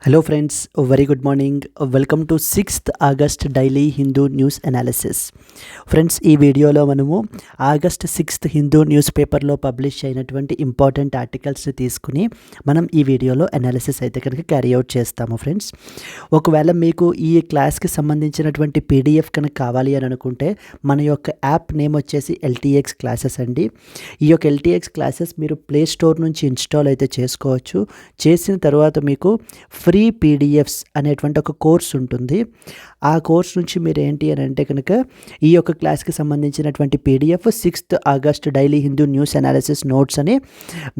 Hello friends, a very good morning. Welcome to 6th August Daily Hindu News Analysis. Friends ఈ వీడియోలో మనము August 6th Hindu news పేపర్లో publish అయినటువంటి important ఆర్టికల్స్ని తీసుకుని మనం ఈ వీడియోలో అనాలిసిస్ అయితే కనుక క్యారీ అవుట్ చేస్తాము ఫ్రెండ్స్. ఒకవేళ మీకు ఈ క్లాస్కి సంబంధించినటువంటి పీడిఎఫ్ కనుక కావాలి అని అనుకుంటే మన యొక్క యాప్ నేమ్ వచ్చేసి ఎల్టీఎక్స్ క్లాసెస్ అండి. ఈ యొక్క ఎల్టీఎక్స్ క్లాసెస్ మీరు ప్లే స్టోర్ నుంచి ఇన్స్టాల్ అయితే చేసుకోవచ్చు. చేసిన తర్వాత మీకు ఫ్రీ పీడిఎఫ్స్ అనేటువంటి ఒక కోర్స్ ఉంటుంది. ఆ కోర్స్ నుంచి మీరు ఏంటి అని అంటే కనుక ఈ యొక్క క్లాస్కి సంబంధించినటువంటి PDF 6th August daily Hindu news analysis notes అని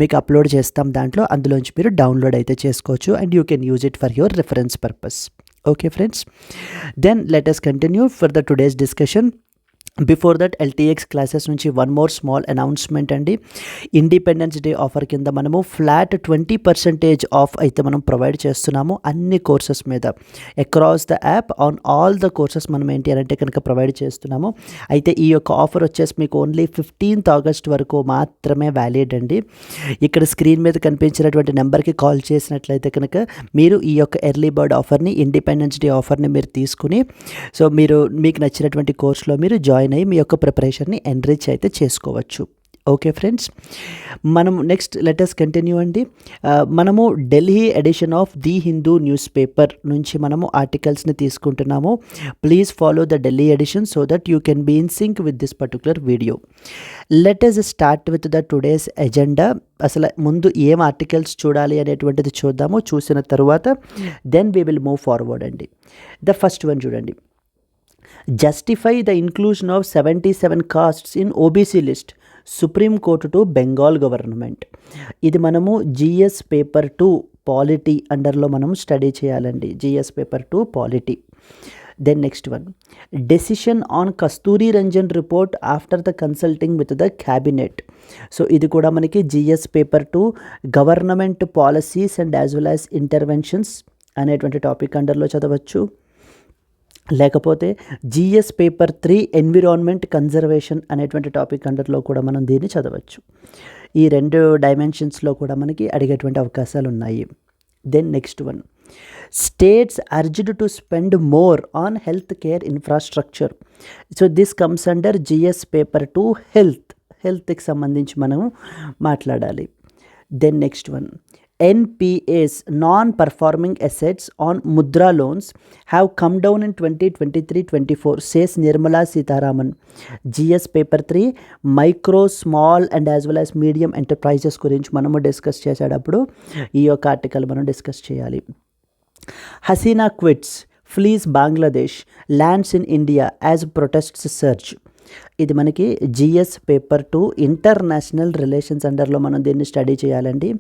మీకు అప్లోడ్ చేస్తాం. అందులోంచి మీరు డౌన్లోడ్ అయితే చేసుకోవచ్చు and you can use it for your reference purpose. Okay friends, then let us continue for the today's discussion. Before that LTX classes నుంచి one more small announcement అండి. Independence Day offer కింద మనము flat 20% of అయితే మనం provide చేస్తున్నాము అన్ని courses మీద. Across the app on all the courses మనం ఏంటి అంటే కనుక ప్రొవైడ్ చేస్తున్నాము. అయితే ఈ యొక్క ఆఫర్ వచ్చేసి మీకు ఓన్లీ 15th ఆగస్ట్ వరకు మాత్రమే వ్యాలిడ్ అండి. ఇక్కడ స్క్రీన్ మీద కనిపించినటువంటి నెంబర్కి కాల్ చేసినట్లయితే కనుక మీరు ఈ యొక్క ఎర్లీ బర్డ్ ఆఫర్ని, ఇండిపెండెన్స్ డే ఆఫర్ని మీరు తీసుకుని మీరు మీకు నచ్చినటువంటి కోర్సులో మీరు జాయిన్ అయ్యి మీ యొక్క ప్రిపరేషన్ని ఎన్రిచ్ అయితే చేసుకోవచ్చు. ఓకే ఫ్రెండ్స్, మనం నెక్స్ట్ లెటర్స్ కంటిన్యూ అండి. మనము Delhi edition of the Hindu newspaper నుంచి మనము ఆర్టికల్స్ని తీసుకుంటున్నాము. Please follow the Delhi edition so that you can be in sync with this particular video. Let us start with the today's agenda. అసలు ముందు ఏం ఆర్టికల్స్ చూడాలి అనేటువంటిది చూద్దాము. చూసిన తర్వాత then we will move forward అండి. ద ఫస్ట్ వన్ చూడండి. Justify the inclusion of 77 castes in OBC list. Supreme Court to Bengal government. ఇది మనము జిఎస్ పేపర్ 2 పాలిటీ అండర్లో మనం స్టడీ చేయాలండి. GS paper 2 polity. Then next one, decision on Kasturirangan report after the consulting with the cabinet. So ఇది కూడా మనకి GS paper 2 government policies and as well as interventions అనేటువంటి topic అండర్లో చదవచ్చు. లేకపోతే GS paper 3 environment conservation అనేటువంటి topic అండర్లో కూడా మనం దీన్ని చదవచ్చు. ఈ రెండు డైమెన్షన్స్లో కూడా మనకి అడిగేటువంటి అవకాశాలు ఉన్నాయి. Then next one, states urged to spend more on health care infrastructure. So this comes under GS paper 2 హెల్త్కి సంబంధించి మనం మాట్లాడాలి. Then next one, NPA's non-performing assets on Mudra loans have come down in 2023-24, says Nirmala Sitharaman. GS paper 3 micro, small and as well as medium enterprises గురించి మనము discuss చేసేటప్పుడు ఈ యొక్క article మనం డిస్కస్ చేయాలి. Hasina quits, flees Bangladesh, lands in India as protests surge. ఇది మనకి GS paper 2 international relations అండర్లో మనం దీన్ని స్టడీ చేయాలండి.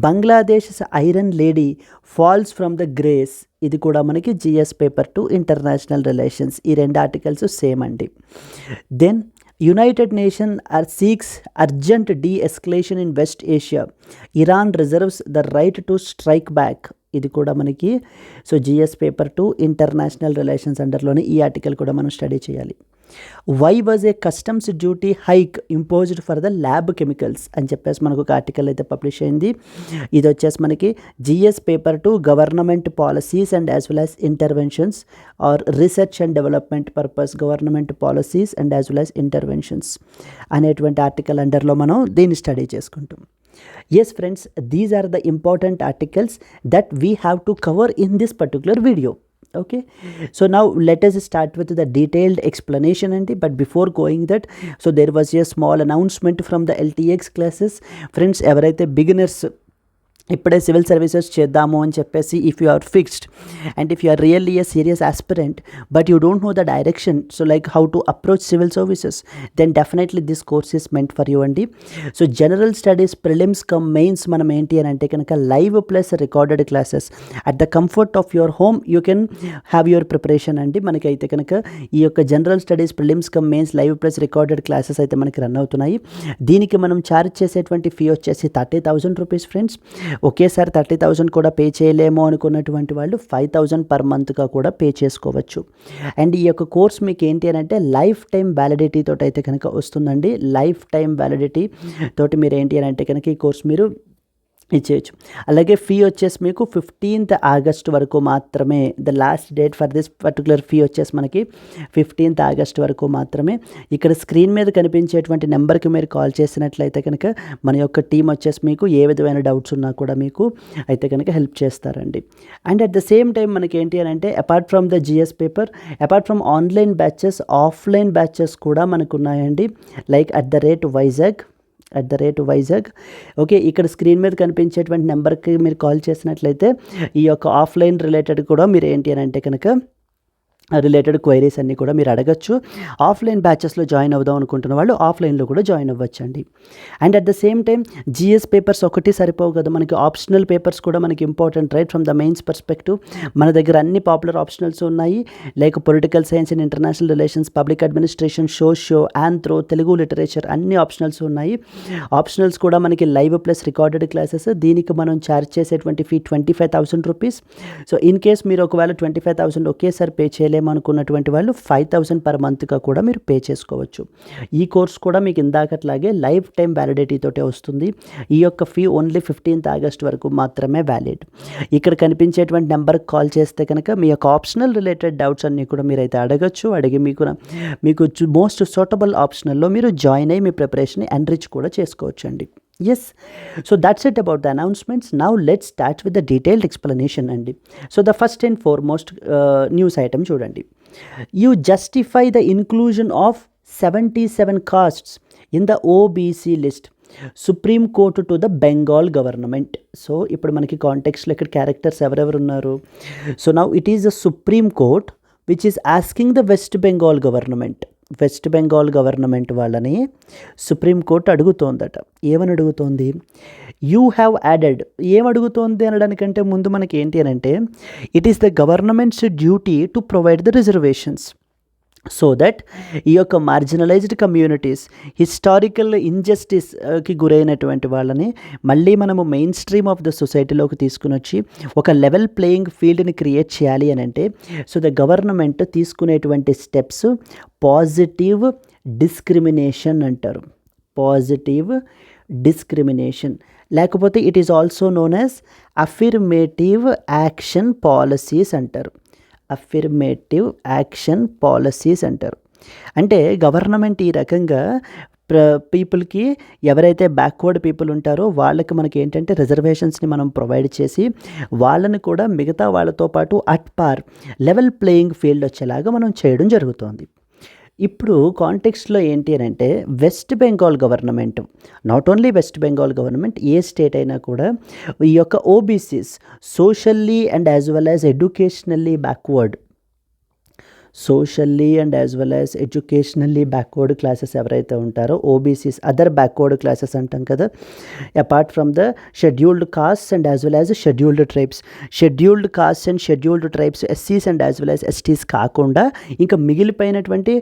Bangladesh iron lady falls from the grace. ఇది కూడా మనకి జిఎస్ పేపర్ 2 ఇంటర్నేషనల్ రిలేషన్స్. ఈ రెండు ఆర్టికల్స్ సేమ్ అండి. Then United Nation seeks urgent de-escalation in West Asia. Iran reserves the right to strike back. ఇది కూడా మనకి జిఎస్ పేపర్ 2 ఇంటర్నేషనల్ రిలేషన్స్ అండర్లోనే ఈ ఆర్టికల్ కూడా మనం స్టడీ చేయాలి. Why was a customs duty hike imposed for the lab chemicals అని చెప్పేసి మనకు ఒక ఆర్టికల్ అయితే పబ్లిష్ అయింది. ఇది వచ్చేసి మనకి GS paper 2 government policies and as well as interventions or research and development purpose government policies and as well as interventions అనేటువంటి ఆర్టికల్ అండర్లో మనం దీన్ని స్టడీ చేసుకుంటాం. Yes friends, these are the important articles that we have to cover in this particular video. Okay, so now let us start with the detailed explanation and but before going that, so there was a small announcement from the LTX classes. Friends, ఎవరైతే beginners ఇప్పుడే civil services చేద్దాము అని చెప్పేసి if you are fixed and if you are really a serious aspirant but you don't know the direction, so like how to approach civil services, then definitely this course is meant for you అండి. So general studies prelims cum mains మనం ఏంటి అని అంటే కనుక live plus recorded classes at the comfort of your home you can have your preparation అండి. మనకైతే కనుక ఈ యొక్క general studies prelims cum mains live plus recorded classes అయితే మనకి రన్ అవుతున్నాయి. దీనికి మనం ఛార్జ్ చేసేటువంటి ఫీ వచ్చేసి 30,000 రూపీస్ ఫ్రెండ్స్. ఒకేసారి 30,000 కూడా పే చేయలేమో అనుకున్నటువంటి వాళ్ళు 5,000 పర్ మంత్గా కూడా పే చేసుకోవచ్చు. అండ్ ఈ యొక్క కోర్స్ మీకు ఏంటి అని అంటే లైఫ్ టైం వ్యాలిడిటీ తోటి అయితే కనుక వస్తుందండి. లైఫ్ టైం వ్యాలిడిటీ తోటి మీరు ఏంటి అని అంటే కనుక ఈ కోర్స్ మీరు ఇచ్చేయచ్చు. అలాగే ఫీ వచ్చేసి మీకు 15th ఆగస్ట్ వరకు మాత్రమే. The last date for this particular fee వచ్చేసి మనకి 15th ఆగస్ట్ వరకు మాత్రమే. ఇక్కడ స్క్రీన్ మీద కనిపించేటువంటి నెంబర్కి మీరు కాల్ చేసినట్లయితే కనుక మన యొక్క టీం వచ్చేసి మీకు ఏ విధమైన డౌట్స్ ఉన్నా కూడా మీకు అయితే కనుక హెల్ప్ చేస్తారండి. And at the same time మనకి ఏంటి అని అంటే apart from the GS paper, apart from online batches, offline batches కూడా మనకు ఉన్నాయండి. లైక్ @వైజాగ్. ఓకే, ఇక్కడ స్క్రీన్ మీద కనిపించేటువంటి నెంబర్కి మీరు కాల్ చేసినట్లయితే ఈ యొక్క ఆఫ్లైన్ రిలేటెడ్ కూడా మీరు ఏంటి అని అంటే కనుక రిలేటెడ్ క్వైరీస్ అన్నీ కూడా మీరు అడగచ్చు. ఆఫ్లైన్ బ్యాచెస్లో జాయిన్ అవుదాం అనుకుంటున్న వాళ్ళు ఆఫ్లైన్లో కూడా జాయిన్ అవ్వచ్చండి. And at the same time GS papers ఒకటి సరిపోవు కదా, మనకి ఆప్షనల్ పేపర్స్ కూడా మనకి important, right from the mains perspective. మన దగ్గర అన్ని పాపులర్ ఆప్షనల్స్ ఉన్నాయి. Like political science and international relations, public administration, socio, anthro, Telugu literature అన్ని ఆప్షనల్స్ ఉన్నాయి. ఆప్షనల్స్ కూడా మనకి లైవ్ ప్లస్ రికార్డెడ్ క్లాసెస్. దీనికి మనం ఛార్జ్ చేసేటువంటి fee 25,000 rupees. So in case మీరు ఒకవేళ 25,000 ఒకేసారి పే చేయలేము అనుకున్నటువంటి వాళ్ళు 5,000 పర్ మంత్గా కూడా మీరు పే చేసుకోవచ్చు. ఈ కోర్స్ కూడా మీకు ఇందాకట్లాగే లైఫ్ టైం వ్యాలిడిటీ తోటే వస్తుంది. ఈ యొక్క ఫీ ఓన్లీ 15th ఆగస్ట్ వరకు మాత్రమే వ్యాలిడ్. ఇక్కడ కనిపించేటువంటి నెంబర్కి కాల్ చేస్తే కనుక మీ యొక్క ఆప్షనల్ రిలేటెడ్ డౌట్స్ అన్నీ కూడా మీరైతే అడగచ్చు. అడిగి మీకు మోస్ట్ సూటబుల్ ఆప్షనల్లో మీరు జాయిన్ అయ్యి మీ ప్రిపరేషన్ని ఎన్రిచ్ కూడా చేసుకోవచ్చు అండి. Yes, so that's it about the announcements. Now let's start with the detailed explanation అండి. So the first and foremost news item చూడండి. You justify the inclusion of 77 castes in the OBC list. Supreme Court to the Bengal government. So ఇప్పుడు మనకి కాంటెక్స్ట్లో ఇక్కడ characters ఎవరెవరు ఉన్నారు. So now it is the Supreme Court which is asking the West Bengal government వాళ్ళని సుప్రీంకోర్టు అడుగుతోందట. ఏమని అడుగుతోంది? You have added. ఏమడుగుతోంది అనడానికంటే ముందు మనకి ఏంటి అని అంటే it is the government's duty to provide the reservations so that ఈ యొక్క మార్జినలైజ్డ్ కమ్యూనిటీస్, హిస్టారికల్ ఇంజస్టిస్కి గురైనటువంటి వాళ్ళని మళ్ళీ మనము మెయిన్ స్ట్రీమ్ ఆఫ్ ద సొసైటీలోకి తీసుకుని వచ్చి ఒక లెవెల్ ప్లేయింగ్ ఫీల్డ్ని క్రియేట్ చేయాలి అని అంటే సో ద గవర్నమెంట్ తీసుకునేటువంటి స్టెప్స్ పాజిటివ్ డిస్క్రిమినేషన్ అంటారు. పాజిటివ్ డిస్క్రిమినేషన్, లేకపోతే it is also known as affirmative action policies అంటారు. అఫిర్మేటివ్ యాక్షన్ పాలసీస్ అంటారు. అంటే గవర్నమెంట్ ఈ రకంగా పీపుల్కి, ఎవరైతే బ్యాక్వర్డ్ పీపుల్ ఉంటారో వాళ్ళకి మనకి ఏంటంటే రిజర్వేషన్స్ని మనం ప్రొవైడ్ చేసి వాళ్ళని కూడా మిగతా వాళ్ళతో పాటు అట్ పార్ లెవెల్ ప్లేయింగ్ ఫీల్డ్ వచ్చేలాగా మనం చేయడం జరుగుతోంది. ఇప్పుడు కాంటెక్స్ట్లో ఏంటి అని అంటే West Bengal government, not only West Bengal government, ఏ స్టేట్ అయినా కూడా ఈ యొక్క OBCs, socially and as well as educationally backward classes ఎవరైతే ఉంటారో ఓబీసీస్, అదర్ బ్యాక్వర్డ్ క్లాసెస్ అంటాం కదా, apart from the scheduled castes and as well as scheduled tribes, scheduled castes and scheduled tribes, ఎస్సీస్ and as well as STs కాకుండా ఇంకా మిగిలిపోయినటువంటి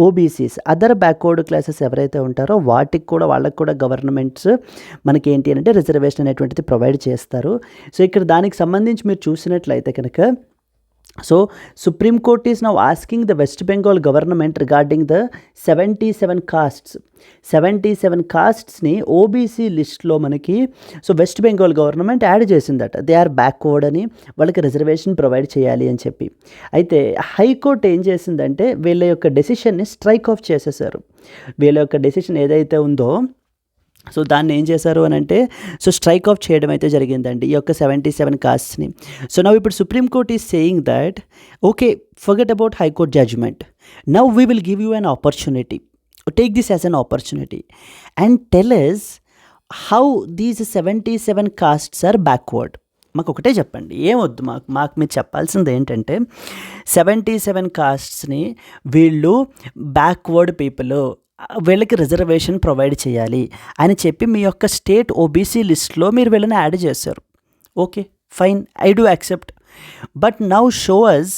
OBCs, other backward classes ఎవరైతే ఉంటారో వాళ్ళకి కూడా గవర్నమెంట్స్ మనకి ఏంటి అంటే రిజర్వేషన్ అనేటువంటిది ప్రొవైడ్ చేస్తారు. సో ఇక్కడ దానికి సంబంధించి మీరు చూసినట్లయితే కనుక so supreme Court is now asking the West Bengal government regarding the 77 కాస్ట్స్ని ఓబీసీ లిస్ట్లో మనకి so West Bengal government add చేసిందట. దే ఆర్ బ్యాక్వర్డ్ అని, వాళ్ళకి రిజర్వేషన్ ప్రొవైడ్ చేయాలి అని చెప్పి. అయితే హైకోర్టు ఏం చేసిందంటే వీళ్ళ యొక్క డెసిషన్ని స్ట్రైక్ ఆఫ్ చేసేసారు. వీళ్ళ యొక్క డెసిషన్ ఏదైతే ఉందో సో దాన్ని ఏం చేశారు అని అంటే సో స్ట్రైక్ ఆఫ్ చేయడం అయితే జరిగిందండి ఈ యొక్క 77 కాస్ట్స్ని. సో నవ్ ఇప్పుడు Supreme Court is saying that okay, forget about high court judgment, now we will give you an opportunity, take this as an opportunity and tell us how these 77 castes are backward. మాకు ఒకటే చెప్పండి, ఏమొద్దు మాకు మీరు చెప్పాల్సింది ఏంటంటే 77 కాస్ట్స్ని వీళ్ళు బ్యాక్వర్డ్ పీపుల్, వీళ్ళకి రిజర్వేషన్ ప్రొవైడ్ చేయాలి అని చెప్పి మీ యొక్క స్టేట్ ఓబీసీ లిస్ట్లో మీరు వీళ్ళని యాడ్ చేశారు. Okay fine, I do accept. But now show us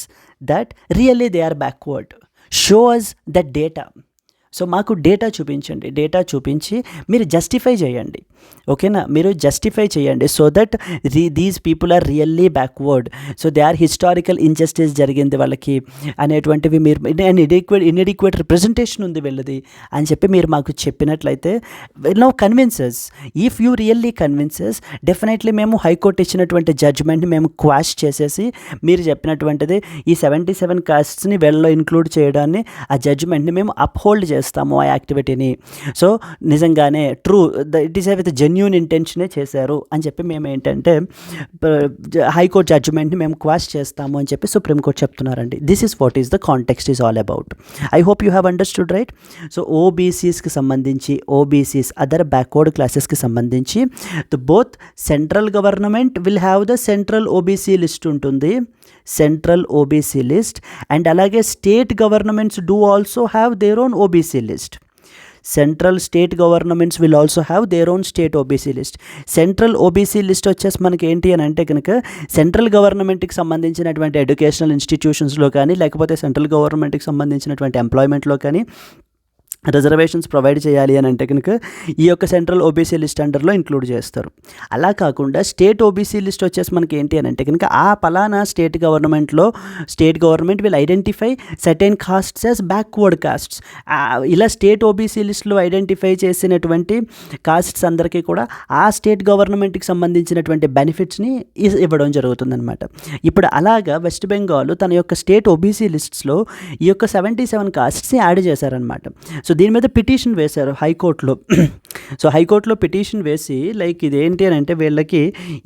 that really they are backward. Show us that data. So మాకు డేటా చూపించండి, డేటా చూపించి మీరు జస్టిఫై చేయండి. ఓకేనా, మీరు జస్టిఫై చేయండి so that these people are really backward, so they are historical injustice జరిగింది వాళ్ళకి అనేటువంటివి మీరు ఇన్ఎడిక్వేట్ రిప్రజెంటేషన్ ఉంది వీళ్ళది అని చెప్పి మీరు మాకు చెప్పినట్లయితే no convinces. If you really convinces, definitely మేము హైకోర్టు ఇచ్చినటువంటి జడ్జ్మెంట్ని మేము క్వాష్ చేసేసి మీరు చెప్పినటువంటిది ఈ 77 కాస్ట్స్ని వీళ్ళలో ఇంక్లూడ్ చేయడాన్ని, ఆ జడ్జ్మెంట్ని మేము అప్హోల్డ్ చేస్తాము ఆ యాక్టివిటీని. సో నిజంగానే true, it is with genuine ఇంటెన్షనే చేశారు అని చెప్పి మేము ఏంటంటే హైకోర్టు జడ్జ్మెంట్ని మేము క్వాష్ చేస్తాము అని చెప్పి సుప్రీంకోర్టు చెప్తున్నారండి. This is what is the context is all about. I hope you have understood right. So ఓబీసీస్కి సంబంధించి, ఓబీసీస్ అదర్ బ్యాక్వర్డ్ క్లాసెస్కి సంబంధించి both central government will have the central OBC list ఉంటుంది, సెంట్రల్ ఓబీసీ లిస్ట్, అండ్ అలాగే state governments do also have their own OBC list. Central state governments will also have their own state OBC list. Central OBC list వచ్చేసి మనకి ఏంటి అని అంటే కనుక central గవర్నమెంట్కి సంబంధించినటువంటి ఎడ్యుకేషనల్ ఇన్స్టిట్యూషన్స్లో కానీ, లేకపోతే సెంట్రల్ గవర్నమెంట్కి సంబంధించినటువంటి ఎంప్లాయ్మెంట్లో కానీ రిజర్వేషన్స్ ప్రొవైడ్ చేయాలి అని అంటే కనుక ఈ యొక్క సెంట్రల్ ఓబీసీ లిస్ట్ అండర్లో ఇంక్లూడ్ చేస్తారు. అలా కాకుండా స్టేట్ ఓబీసీ లిస్ట్ వచ్చేసి మనకి ఏంటి అని అంటే కనుక ఆ పలానా state government will identify certain costs as backward costs. ఇలా స్టేట్ ఓబీసీ లిస్టులో ఐడెంటిఫై చేసినటువంటి కాస్ట్స్ అందరికీ కూడా ఆ స్టేట్ గవర్నమెంట్కి సంబంధించినటువంటి బెనిఫిట్స్ని ఇవ్వడం జరుగుతుందన్నమాట. ఇప్పుడు అలాగా వెస్ట్ బెంగాల్ తన యొక్క స్టేట్ ఓబీసీ లిస్ట్స్లో ఈ యొక్క 77 కాస్ట్స్ని యాడ్ చేశారనమాట. సో దీని మీద పిటిషన్ వేశారు హైకోర్టులో. సో హైకోర్టులో పిటిషన్ వేసి లైక్ ఇదేంటి అని అంటే వీళ్ళకి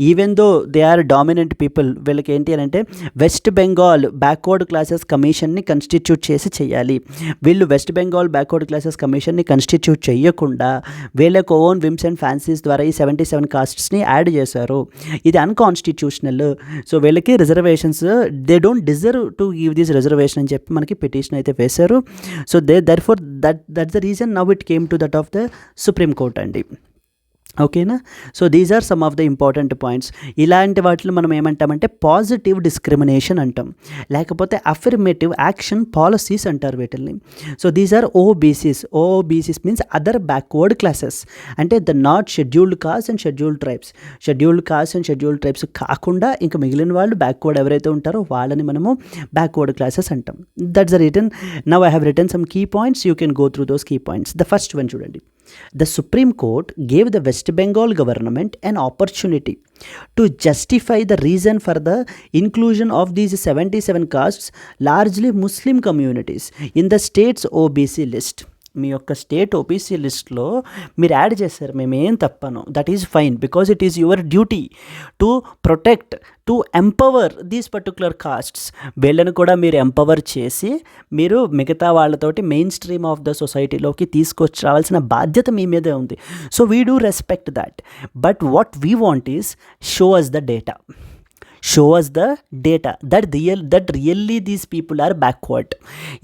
even though they are dominant people, వీళ్ళకి ఏంటి అని అంటే వెస్ట్ బెంగాల్ బ్యాక్వర్డ్ క్లాసెస్ కమిషన్ని కన్స్టిట్యూట్ చేసి చేయాలి. వీళ్ళు వెస్ట్ బెంగాల్ బ్యాక్వర్డ్ క్లాసెస్ కమిషన్ని కన్స్టిట్యూట్ చేయకుండా వీళ్ళకి ఓన్ విమ్స్ అండ్ ఫ్యాన్సీస్ ద్వారా ఈ 77 కాస్ట్స్ని యాడ్ చేశారు. ఇది అన్కాన్స్టిట్యూషనల్. సో వీళ్ళకి reservations, they don't deserve to give this reservation అని చెప్పి మనకి పిటిషన్ అయితే వేశారు. So therefore that's the reason now it came to that of the Supreme Court అండి. ఓకేనా. So these are some of the important points. ఇలాంటి వాటిని మనం ఏమంటామంటే పాజిటివ్ డిస్క్రిమినేషన్ అంటాం, లేకపోతే అఫర్మేటివ్ యాక్షన్ పాలసీస్ అంటారు వీటిల్ని. So these are OBCs. OBCs means other backward classes, అంటే the not scheduled caste and scheduled tribes. Scheduled caste and scheduled tribes కాకుండా ఇంకా మిగిలిన వాళ్ళు బ్యాక్వర్డ్ ఎవరైతే ఉంటారో వాళ్ళని మనము బ్యాక్వర్డ్ క్లాసెస్ అంటాం. That's the written. Now I have written some key points, you can go through those key points. The first one చూడండి. The Supreme Court gave the West Bengal government an opportunity to justify the reason for the inclusion of these 77 castes, largely Muslim communities, in the state's OBC list. మీ యొక్క state OBC లిస్ట్లో మీరు add చేశారు, మేమేం తప్పను, that is fine because it is your duty to protect, to empower these particular castes. వీళ్ళని కూడా మీరు ఎంపవర్ చేసి మీరు మిగతా వాళ్ళతోటి మెయిన్ స్ట్రీమ్ ఆఫ్ ద సొసైటీలోకి తీసుకొచ్చి రావాల్సిన బాధ్యత మీ మీదే ఉంది. So we do respect that, but what we want is show us the data. Show us the data that really these people are backward.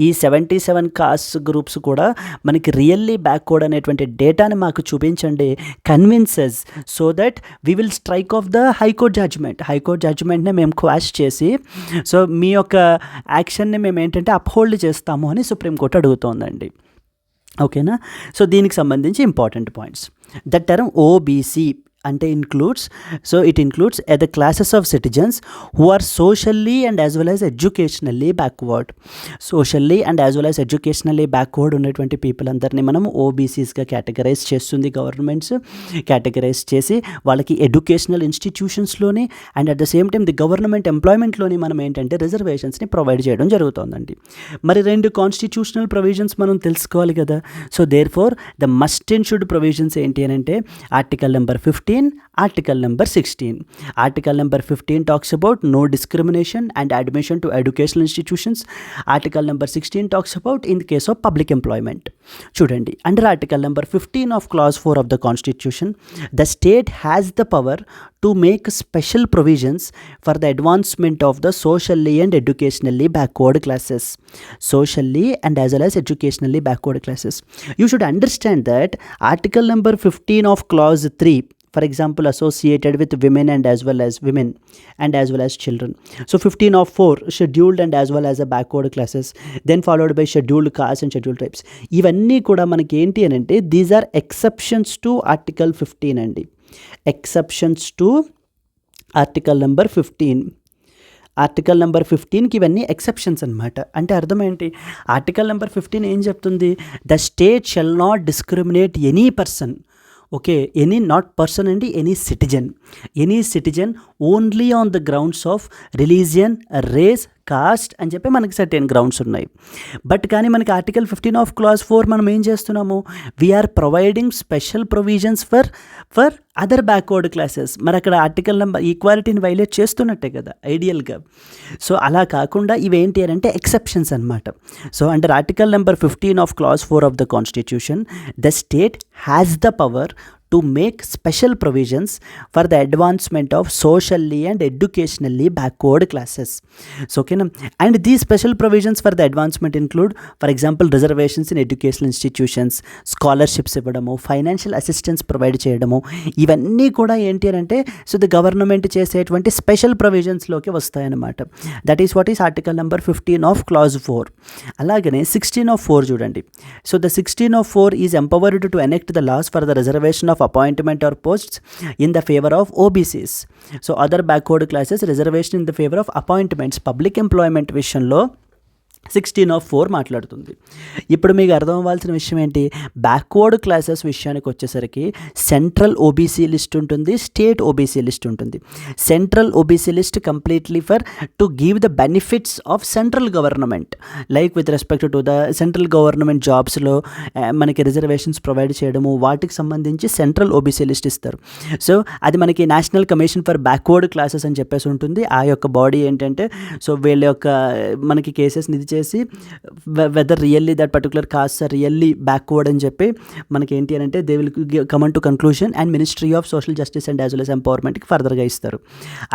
ఈ 77 కాస్ట్ గ్రూప్స్ కూడా మనకి రియల్లీ బ్యాక్వర్డ్ అనేటువంటి డేటాని మాకు చూపించండి, convinces, so that we will strike off the high court జడ్జ్మెంట్ని మేము quash చేసి సో మీ యొక్క యాక్షన్ని మేము ఏంటంటే అప్హోల్డ్ చేస్తాము అని సుప్రీంకోర్టు అడుగుతోందండి. ఓకేనా. సో దీనికి సంబంధించి important points. The term OBC అంటే it includes the classes of citizens who are socially and as well as educationally backward. Socially and as well as educationally backward ఉన్నటువంటి పీపుల్ అందరినీ మనం ఓబీసీస్గా కేటగరైజ్ చేస్తుంది governments. Categorise చేసి వాళ్ళకి educational ఇన్స్టిట్యూషన్స్లోని and at the same time the government ఎంప్లాయ్మెంట్లోని మనం ఏంటంటే రిజర్వేషన్స్ని ప్రొవైడ్ చేయడం జరుగుతుందండి. మరి 2 కాన్స్టిట్యూషనల్ ప్రొవిజన్స్ మనం తెలుసుకోవాలి కదా. So therefore the must and should provisions ఏంటి అని అంటే article number 15, Article number 16. Article number 15 talks about no discrimination and admission to educational institutions. Article number 16 talks about in the case of public employment. Chudandi, under Article number 15 of Clause 4 of the Constitution, the state has the power to make special provisions for the advancement of the socially and educationally backward classes. Socially and as well as educationally backward classes. You should understand that Article number 15 of Clause 3 for example associated with women and as well as children. So 15 of 4 scheduled and as well as a backward classes, then followed by scheduled caste and scheduled tribes. ఇవన్నీ కూడా మనకి ఏంటి అని అంటే these are exceptions to article 15 అండి. Exceptions to article number 15. Article number 15కి ఇవన్నీ exceptions అనమాట. అంటే అర్థం ఏంటి? ఆర్టికల్ నెంబర్ 15 ఏం చెప్తుంది? The state shall not discriminate any person, okay, any not person అండి, any citizen only on the grounds of religion, race, caste అని చెప్పి మనకి సర్టెన్ గ్రౌండ్స్ ఉన్నాయి. బట్ కానీ మనకి ఆర్టికల్ 15 ఆఫ్ క్లాజ్ 4 మనం ఏం చేస్తున్నాము? We are providing special provisions for other backward classes. మరి అక్కడ ఆర్టికల్ నెంబర్ ఈక్వాలిటీని వైలేట్ చేస్తున్నట్టే కదా ఐడియల్గా. సో అలా కాకుండా ఇవేంటి అని అంటే ఎక్సెప్షన్స్ అనమాట. So under article number 15 of clause 4 of the constitution, the state has the power to make special provisions for the advancement of socially and educationally backward classes. So okay, and these special provisions for the advancement include, for example, reservations in educational institutions, scholarships ఇవ్వడము, financial assistance provide చేయడము, ఇవన్నీ కూడా ఏంటి అని అంటే so the government చేసేటువంటి special ప్రొవిజన్స్లోకి వస్తాయన్నమాట. That is what is article number 15 of clause 4. అలాగనే 16 of 4 చూడండి. So the 16 of 4 is empowered to enact the laws for the reservation of appointment or posts in the favor of OBCs. So other backward classes reservation in the favor of appointments, public employment విషయంలో 16 of 4 మాట్లాడుతుంది. ఇప్పుడు మీకు అర్థం అవ్వాల్సిన విషయం ఏంటి? Backward classes విషయానికి వచ్చేసరికి సెంట్రల్ ఓబీసీ లిస్ట్ ఉంటుంది, స్టేట్ ఓబీసీ లిస్ట్ ఉంటుంది. Central OBC list completely for to give the benefits of central government, like with respect to the central government జాబ్స్లో మనకి రిజర్వేషన్స్ ప్రొవైడ్ చేయడము, వాటికి సంబంధించి సెంట్రల్ ఓబీసీ లిస్ట్ ఇస్తారు. సో అది మనకి national commission for backward classes అని చెప్పేసి ఉంటుంది. ఆ యొక్క బాడీ ఏంటంటే సో వీళ్ళ యొక్క మనకి కేసెస్ని ఇది చేసి whether really that particular caste are really backward అని చెప్పి మనకి ఏంటి అని అంటే they will come on to conclusion and ministry of social justice and as well as ఎంపవర్మెంట్కి ఫర్దర్గా ఇస్తారు.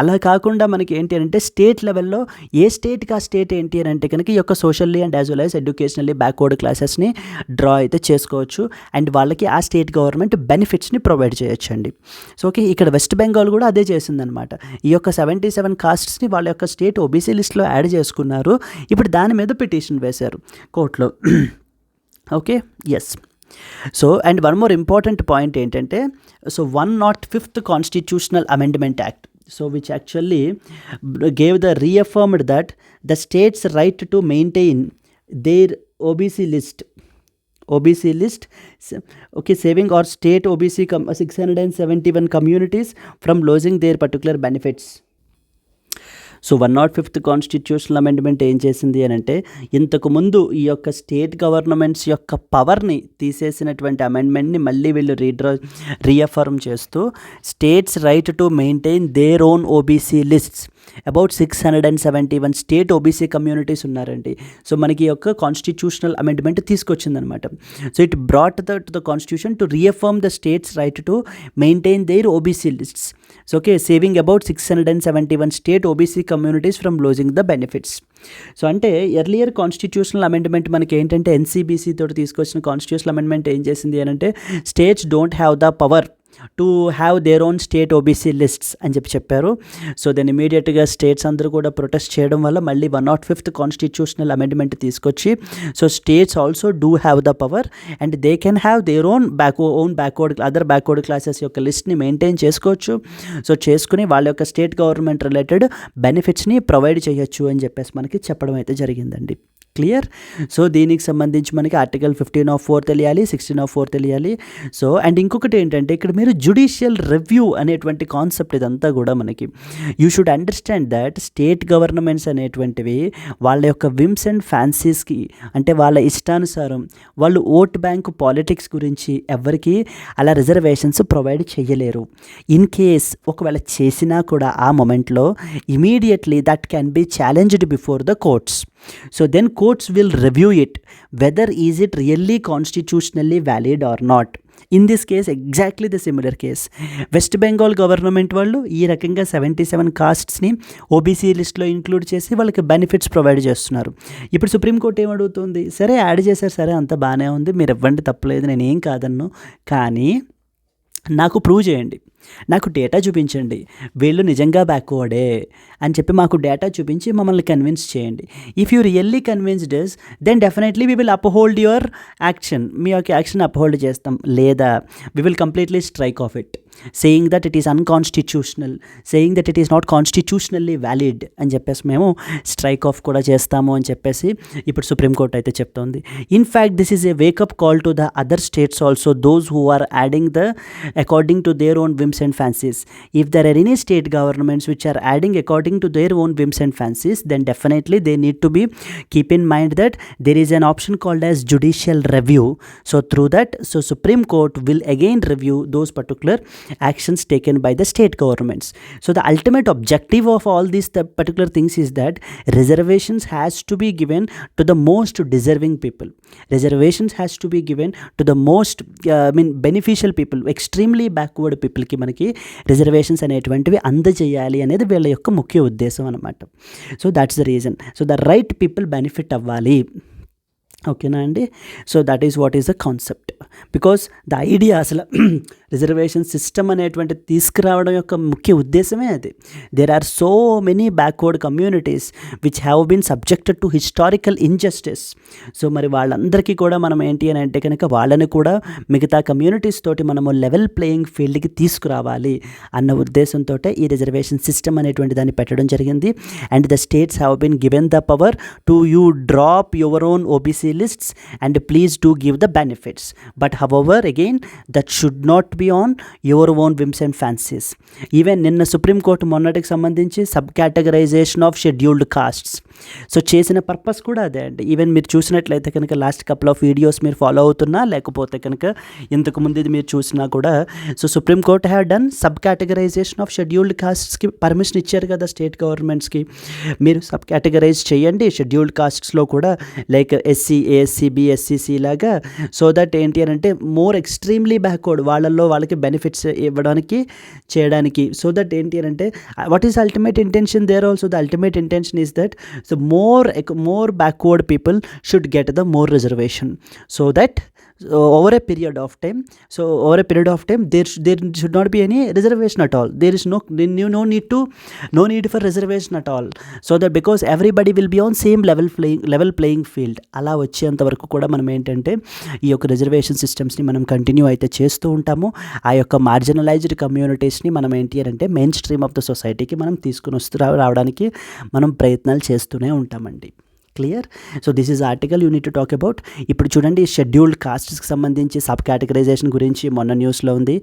అలా కాకుండా మనకి ఏంటి అని అంటే స్టేట్ లెవెల్లో ఏ స్టేట్కి ఆ స్టేట్ ఏంటి అని అంటే కనుక ఈ యొక్క socially and as well as educationally backward క్లాసెస్ని డ్రా అయితే చేసుకోవచ్చు అండ్ వాళ్ళకి ఆ స్టేట్ గవర్నమెంట్ బెనిఫిట్స్ని ప్రొవైడ్ చేయొచ్చు అండి. సో ఓకే, ఇక్కడ వెస్ట్ బెంగాల్ కూడా అదే చేసిందనమాట. ఈ యొక్క 77 కాస్ట్స్ని వాళ్ళ యొక్క స్టేట్ ఓబీసీ లిస్ట్లో యాడ్ చేసుకున్నారు. ఇప్పుడు దాని మీద పిటిషన్ వేశారు కోర్టులో. Okay, yes. So and one more important point ఏంటంటే so 105th constitutional amendment act, so which actually gave the reaffirmed that the state's right to maintain their OBC list, okay, saving or state OBC 671 communities from losing their particular benefits. So 105th constitutional amendment ఏం చేసింది అని అంటే ఇంతకుముందు ఈ యొక్క state governments యొక్క పవర్ని తీసేసినటువంటి అమెండ్మెంట్ని మళ్ళీ వీళ్ళు రీఅఫర్మ్ చేస్తూ states right to maintain their own OBC lists about 671 state OBC communities ఉన్నారండి. సో మనకి ఈ యొక్క కాన్స్టిట్యూషనల్ అమెండ్మెంట్ తీసుకొచ్చిందనమాట. So it brought the constitution to reaffirm the states right to maintain their OBC lists. So okay, saving about 671 state OBC communities from losing the benefits. So అంటే earlier constitutional amendment మనకి ఏంటంటే NCBC తోటి తీసుకొచ్చిన constitutional amendment ఏం చేసింది అని అంటే states don't have the power to have their own state OBC lists అని చెప్పారు. సో దెన్ ఇమీడియట్గా స్టేట్స్ అందరూ కూడా ప్రొటెస్ట్ చేయడం వల్ల మళ్ళీ 105th కాన్స్టిట్యూషనల్ అమెండ్మెంట్ తీసుకొచ్చి so states also do have the power and they can have their own backward other backward classes యొక్క లిస్ట్ని మెయింటైన్ చేసుకోవచ్చు. సో చేసుకుని వాళ్ళ యొక్క స్టేట్ గవర్నమెంట్ రిలేటెడ్ బెనిఫిట్స్ని ప్రొవైడ్ చేయొచ్చు అని చెప్పేసి మనకి చెప్పడం అయితే జరిగిందండి. క్లియర్? సో దీనికి సంబంధించి మనకి ఆర్టికల్ 15 of 4 తెలియాలి, 16 of 4 తెలియాలి. సో అండ్ ఇంకొకటి ఏంటంటే ఇక్కడ మీరు జుడిషియల్ రివ్యూ అనేటువంటి కాన్సెప్ట్ ఇదంతా కూడా మనకి you should understand that state governments అనేటువంటివి వాళ్ళ యొక్క విమ్స్ అండ్ ఫ్యాన్సీస్కి అంటే వాళ్ళ ఇష్టానుసారం వాళ్ళు ఓట్ బ్యాంక్ పాలిటిక్స్ గురించి ఎవరికి అలా రిజర్వేషన్స్ ప్రొవైడ్ చేయలేరు. ఇన్ కేస్ ఒకవేళ చేసినా కూడా ఆ మొమెంట్లో immediately that can be challenged before the courts. So then courts will review it whether is it really constitutionally valid or not. In this case exactly the similar case west Bengal government వాళ్ళు ఈ రకంగా 77 కాస్ట్స్ని OBC లిస్ట్లో include చేసి వాళ్ళకి benefits provide చేస్తున్నారు. ఇప్పుడు supreme court ఏమడుగుతుంది, సరే యాడ్ చేశారు, సరే అంత బాగానే ఉంది, మీరు ఇవ్వండి తప్పలేదు, నేనేం కాదన్ను, కానీ నాకు ప్రూవ్ చేయండి, నాకు డేటా చూపించండి, వీళ్ళు నిజంగా బ్యాక్వర్డే అని చెప్పి మాకు డేటా చూపించి మమ్మల్ని కన్విన్స్ చేయండి. If you really convinced is, then definitely we will uphold your action, మీ యొక్క యాక్షన్ అప్హోల్డ్ చేస్తాం. లేదా we will completely strike off it, saying that it is unconstitutional, saying that it is not constitutionally valid అని చెప్పేసి మేము strike off కూడా చేస్తాము అని చెప్పేసి ఇప్పుడు సుప్రీంకోర్టు అయితే చెప్తోంది. In fact this is a wake up call to the other states also, those who are adding the according to their own whims and fancies. If there are any state governments which are adding according to their own whims and fancies, then definitely they need to be keep in mind that there is an option called as judicial review. So through that, so Supreme Court will again review those particular actions taken by the state governments. So the ultimate objective of all these particular things is that reservations has to be given to the most deserving people. Reservations has to be given to the most beneficial people, extremely backward పీపుల్కి మనకి reservations అనేటువంటివి అందజేయాలి అనేది వీళ్ళ యొక్క ముఖ్య ఉద్దేశం అనమాట. So that's the reason. So the right people benefit అవ్వాలి. ఓకేనా అండి? So that is what is the concept. Because the idea అసలు రిజర్వేషన్ సిస్టమ్ అనేటువంటి తీసుకురావడం యొక్క ముఖ్య ఉద్దేశమే అది. There are so many backward communities which have been subjected to historical injustice. So మరి వాళ్ళందరికీ కూడా మనం ఏంటి అని అంటే కనుక వాళ్ళని కూడా మిగతా కమ్యూనిటీస్ తోటి మనము లెవెల్ ప్లేయింగ్ ఫీల్డ్కి తీసుకురావాలి అన్న ఉద్దేశంతో ఈ రిజర్వేషన్ సిస్టమ్ అనేటువంటి దాన్ని పెట్టడం జరిగింది. And the states have been given the power to you drop your own OBC lists and please do give the benefits, but however again that should not be on your own whims and fancies. Even నిన్న supreme court మొన్నటికి సంబంధించి sub categorization of scheduled castes so చేసిన purpose కూడా అదే అండి. Even మీరు చూసినట్లయితే కనుక లాస్ట్ కపుల్ ఆఫ్ వీడియోస్ మీరు ఫాలో అవుతున్నా లేకపోతే కనుక ఇంతకు ముందు ఇది మీరు చూసినా కూడా so supreme court have done sub categorization of scheduled కాస్ట్స్కి పర్మిషన్ ఇచ్చారు కదా స్టేట్ గవర్నమెంట్స్కి. మీరు సబ్ కేటగరైజ్ చేయండి షెడ్యూల్డ్ కాస్ట్స్లో కూడా, లైక్ ఎస్సీ, ఏఎస్సీ, బిఎస్సీసీ లాగా. సో దట్ ఏంటి అని అంటే మోర్ ఎక్స్ట్రీమ్లీ బ్యాక్వర్డ్ వాళ్ళల్లో వాళ్ళకి బెనిఫిట్స్ ఇవ్వడానికి చేయడానికి. సో దట్ ఏంటి అని అంటే what is ultimate intention there also? The ultimate intention is that so more backward people should get the more reservation, so that over a period of time there should not be any reservation at all. There is no need for reservation at all, so that because everybody will be on same level playing field. అలా వచ్చేంత వరకు కూడా మనం ఏంటంటే ఈ యొక్క reservation సిస్టమ్స్ని మనం continue అయితే చేస్తూ ఉంటాము. ఆ యొక్క మార్జినలైజ్డ్ కమ్యూనిటీస్ని మనం ఏంటి అంటే మెయిన్ స్ట్రీమ్ ఆఫ్ ద సొసైటీకి మనం తీసుకుని రావడానికి మనం ప్రయత్నాలు చేస్తూనే ఉంటామండి. Clear? So this is article you need to talk about. ఇప్పుడు చూడండి షెడ్యూల్డ్ కాస్ట్స్కి సంబంధించి సబ్ కేటగరైజేషన్ గురించి మొన్న న్యూస్లో ఉంది.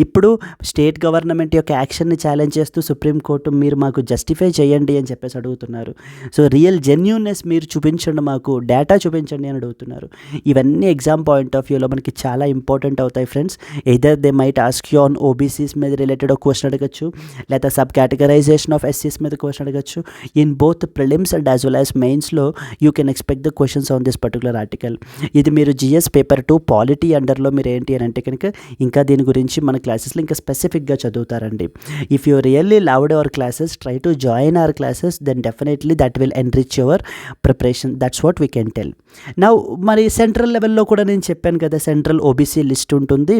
ఇప్పుడు స్టేట్ గవర్నమెంట్ యొక్క యాక్షన్ని ఛాలెంజ్ చేస్తూ సుప్రీంకోర్టు మీరు మాకు జస్టిఫై చేయండి అని చెప్పేసి అడుగుతున్నారు. సో రియల్ జెన్యూన్నెస్ మీరు చూపించండి, మాకు డేటా చూపించండి అని అడుగుతున్నారు. ఇవన్నీ ఎగ్జామ్ పాయింట్ ఆఫ్ వ్యూలో మనకి చాలా ఇంపార్టెంట్ అవుతాయి friends. Either they might ask you on OBCs మీద రిలేటెడ్ ఒక క్వశ్చన్ అడగచ్చు, లేదా సబ్ కేటగరైజేషన్ ఆఫ్ ఎస్సీస్ మీద క్వశ్చన్ అడగచ్చు. In both prelims and as well as మెయిన్స్లో you can expect the questions on this particular article. ఇది మీరు జిఎస్ పేపర్ 2 పాలిటీ అండర్లో మీరు ఏంటి అని అంటే కనుక ఇంకా దీని గురించి మన క్లాసెస్లో ఇంకా స్పెసిఫిక్గా చదువుతారండి. If you really loved our classes, try to join our classes, then definitely that will enrich your preparation. That's what we can tell. Now మరి సెంట్రల్ లెవెల్లో కూడా నేను చెప్పాను కదా సెంట్రల్ ఓబీసీ లిస్ట్ ఉంటుంది.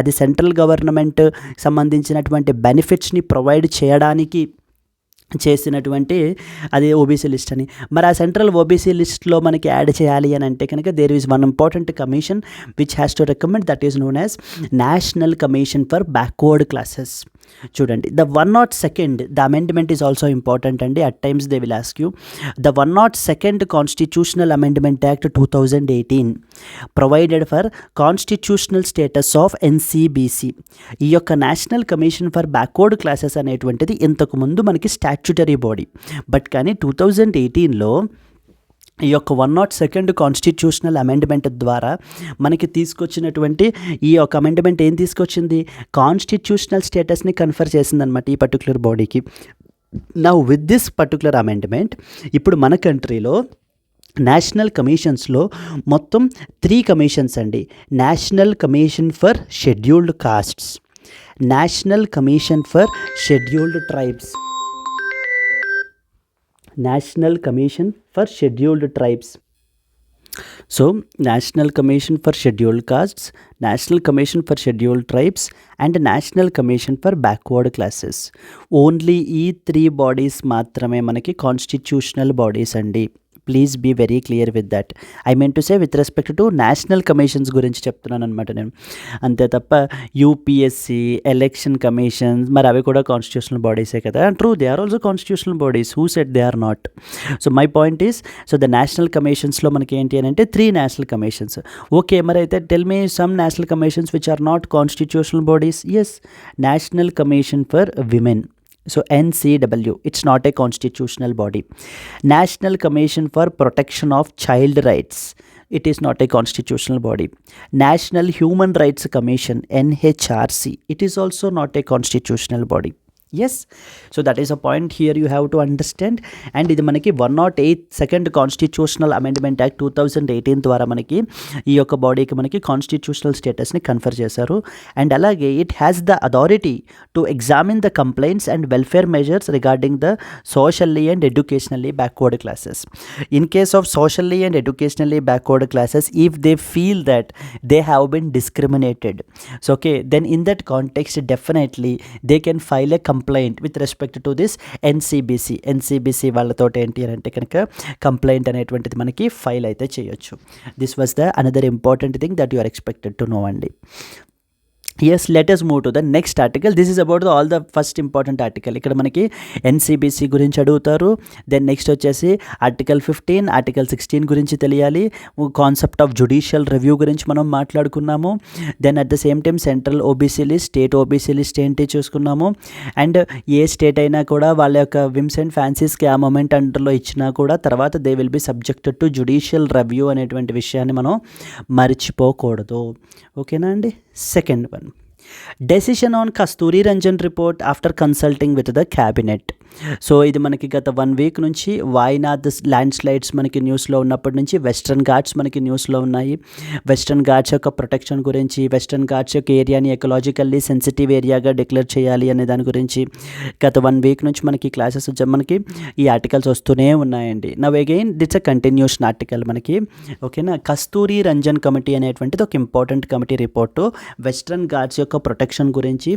అది సెంట్రల్ గవర్నమెంట్ సంబంధించినటువంటి బెనిఫిట్స్ని ప్రొవైడ్ చేయడానికి చేసినటువంటి అది ఓబీసీ లిస్ట్ అని. మరి ఆ సెంట్రల్ ఓబీసీ లిస్ట్లో మనకి యాడ్ చేయాలి అని అంటే కనుక there is one important commission which has to recommend, that is known as national commission for backward classes. చూడండి, the 102nd the amendment is also important అండి. At times they will ask you. The 102nd constitutional amendment act 2018 provided for constitutional status of NCBC. ఈ యొక్క national commission for backward classes అనేటువంటిది ఇంతకుముందు మనకి statutory body, but కానీ 2018లో ఈ యొక్క 102nd constitutional amendment ద్వారా మనకి తీసుకొచ్చినటువంటి ఈ యొక్క అమెండ్మెంట్ ఏం తీసుకొచ్చింది? కాన్స్టిట్యూషనల్ స్టేటస్ని కన్ఫర్ చేసిందనమాట ఈ పర్టికులర్ బాడీకి. Now with this particular amendment ఇప్పుడు మన కంట్రీలో నేషనల్ కమిషన్స్లో మొత్తం 3 కమిషన్స్ అండి. National commission for scheduled costs, national commission for scheduled tribes, national commission for scheduled tribes, So, National Commission for Scheduled Castes, National Commission for Scheduled Tribes, and National Commission for Backward Classes. Only ఈ 3 bodies మాత్రమే మనకి constitutional bodies అండి. Please be very clear with that. I mean to say with respect to national commissions గురించి చెప్తున్నాను అనమాట నేను. అంతే తప్ప యూపీఎస్సి, ఎలక్షన్ కమిషన్స్ మరి అవి కూడా కాన్స్టిట్యూషనల్ బాడీసే కదా. True, they are also constitutional bodies. Who said they are not? So my point is, so the national కమిషన్స్లో మనకి ఏంటి అని అంటే 3 నేషనల్ కమిషన్స్. ఓకే, మరి అయితే tell me some national commissions which are not constitutional bodies. Yes, national commission for women. So NCW, it's not a constitutional body. National Commission for Protection of Child Rights, it is not a constitutional body. National Human Rights Commission, NHRC, it is also not a constitutional body. Yes, so that is a point here you have to understand. And ఇది మనకి 108 second constitutional amendment act 2018 ద్వారా మనకి ఈ యొక్క బాడీకి మనకి constitutional స్టేటస్ని confer చేశారు. అండ్ అలాగే it has the authority to examine the complaints and welfare measures regarding the socially and educationally backward classes. In case of socially and educationally backward classes, if they feel that they have been discriminated, so okay, then in that context definitely they can file a complaint with respect to this NCBC వాళ్ళతో ఏంటి అంటే కనుక complaint అనేటువంటిది మనకి file అయితే చేయొచ్చు. This was the another important thing that you are expected to know అండి. Yes, let us move to the next article. This is about the all the first important article. ఇక్కడ మనకి NCBC గురించి అడుగుతారు. Then next వచ్చేసి article 15, article 16 గురించి తెలియాలి. Concept of judicial review గురించి మనం మాట్లాడుకున్నాము. Then at the same time central OBC list, state OBC list ఏంటి చూసుకున్నాము. అండ్ ఏ స్టేట్ అయినా కూడా వాళ్ళ యొక్క విమ్స్ అండ్ ఫ్యాన్సీస్కి ఆ మూమెంట్ అండర్లో ఇచ్చినా కూడా తర్వాత they will be subjected to judicial review అనేటువంటి విషయాన్ని మనం మర్చిపోకూడదు. ఓకేనా అండి. Second one, decision on Kasturirangan report after consulting with the cabinet. So ఇది మనకి గత 1 వీక్ నుంచి వాయినాథ్ ల్యాండ్ స్లైడ్స్ మనకి న్యూస్లో ఉన్నప్పటి నుంచి వెస్ట్రన్ ఘాట్స్ మనకి న్యూస్లో ఉన్నాయి. వెస్ట్రన్ ఘాట్స్ యొక్క ప్రొటెక్షన్ గురించి, వెస్ట్రన్ ఘాట్స్ యొక్క ఏరియాని ఎకలాజికల్లీ సెన్సిటివ్ ఏరియాగా డిక్లేర్ చేయాలి అనే దాని గురించి గత 1 వీక్ నుంచి మనకి క్లాసెస్ మనకి ఈ ఆర్టికల్స్ వస్తూనే ఉన్నాయండి. Now again it's a continuation article మనకి. ఓకేనా. కస్తూరి రంజన్ కమిటీ అనేటువంటిది ఒక important committee report Western Ghats యొక్క ప్రొటెక్షన్ గురించి,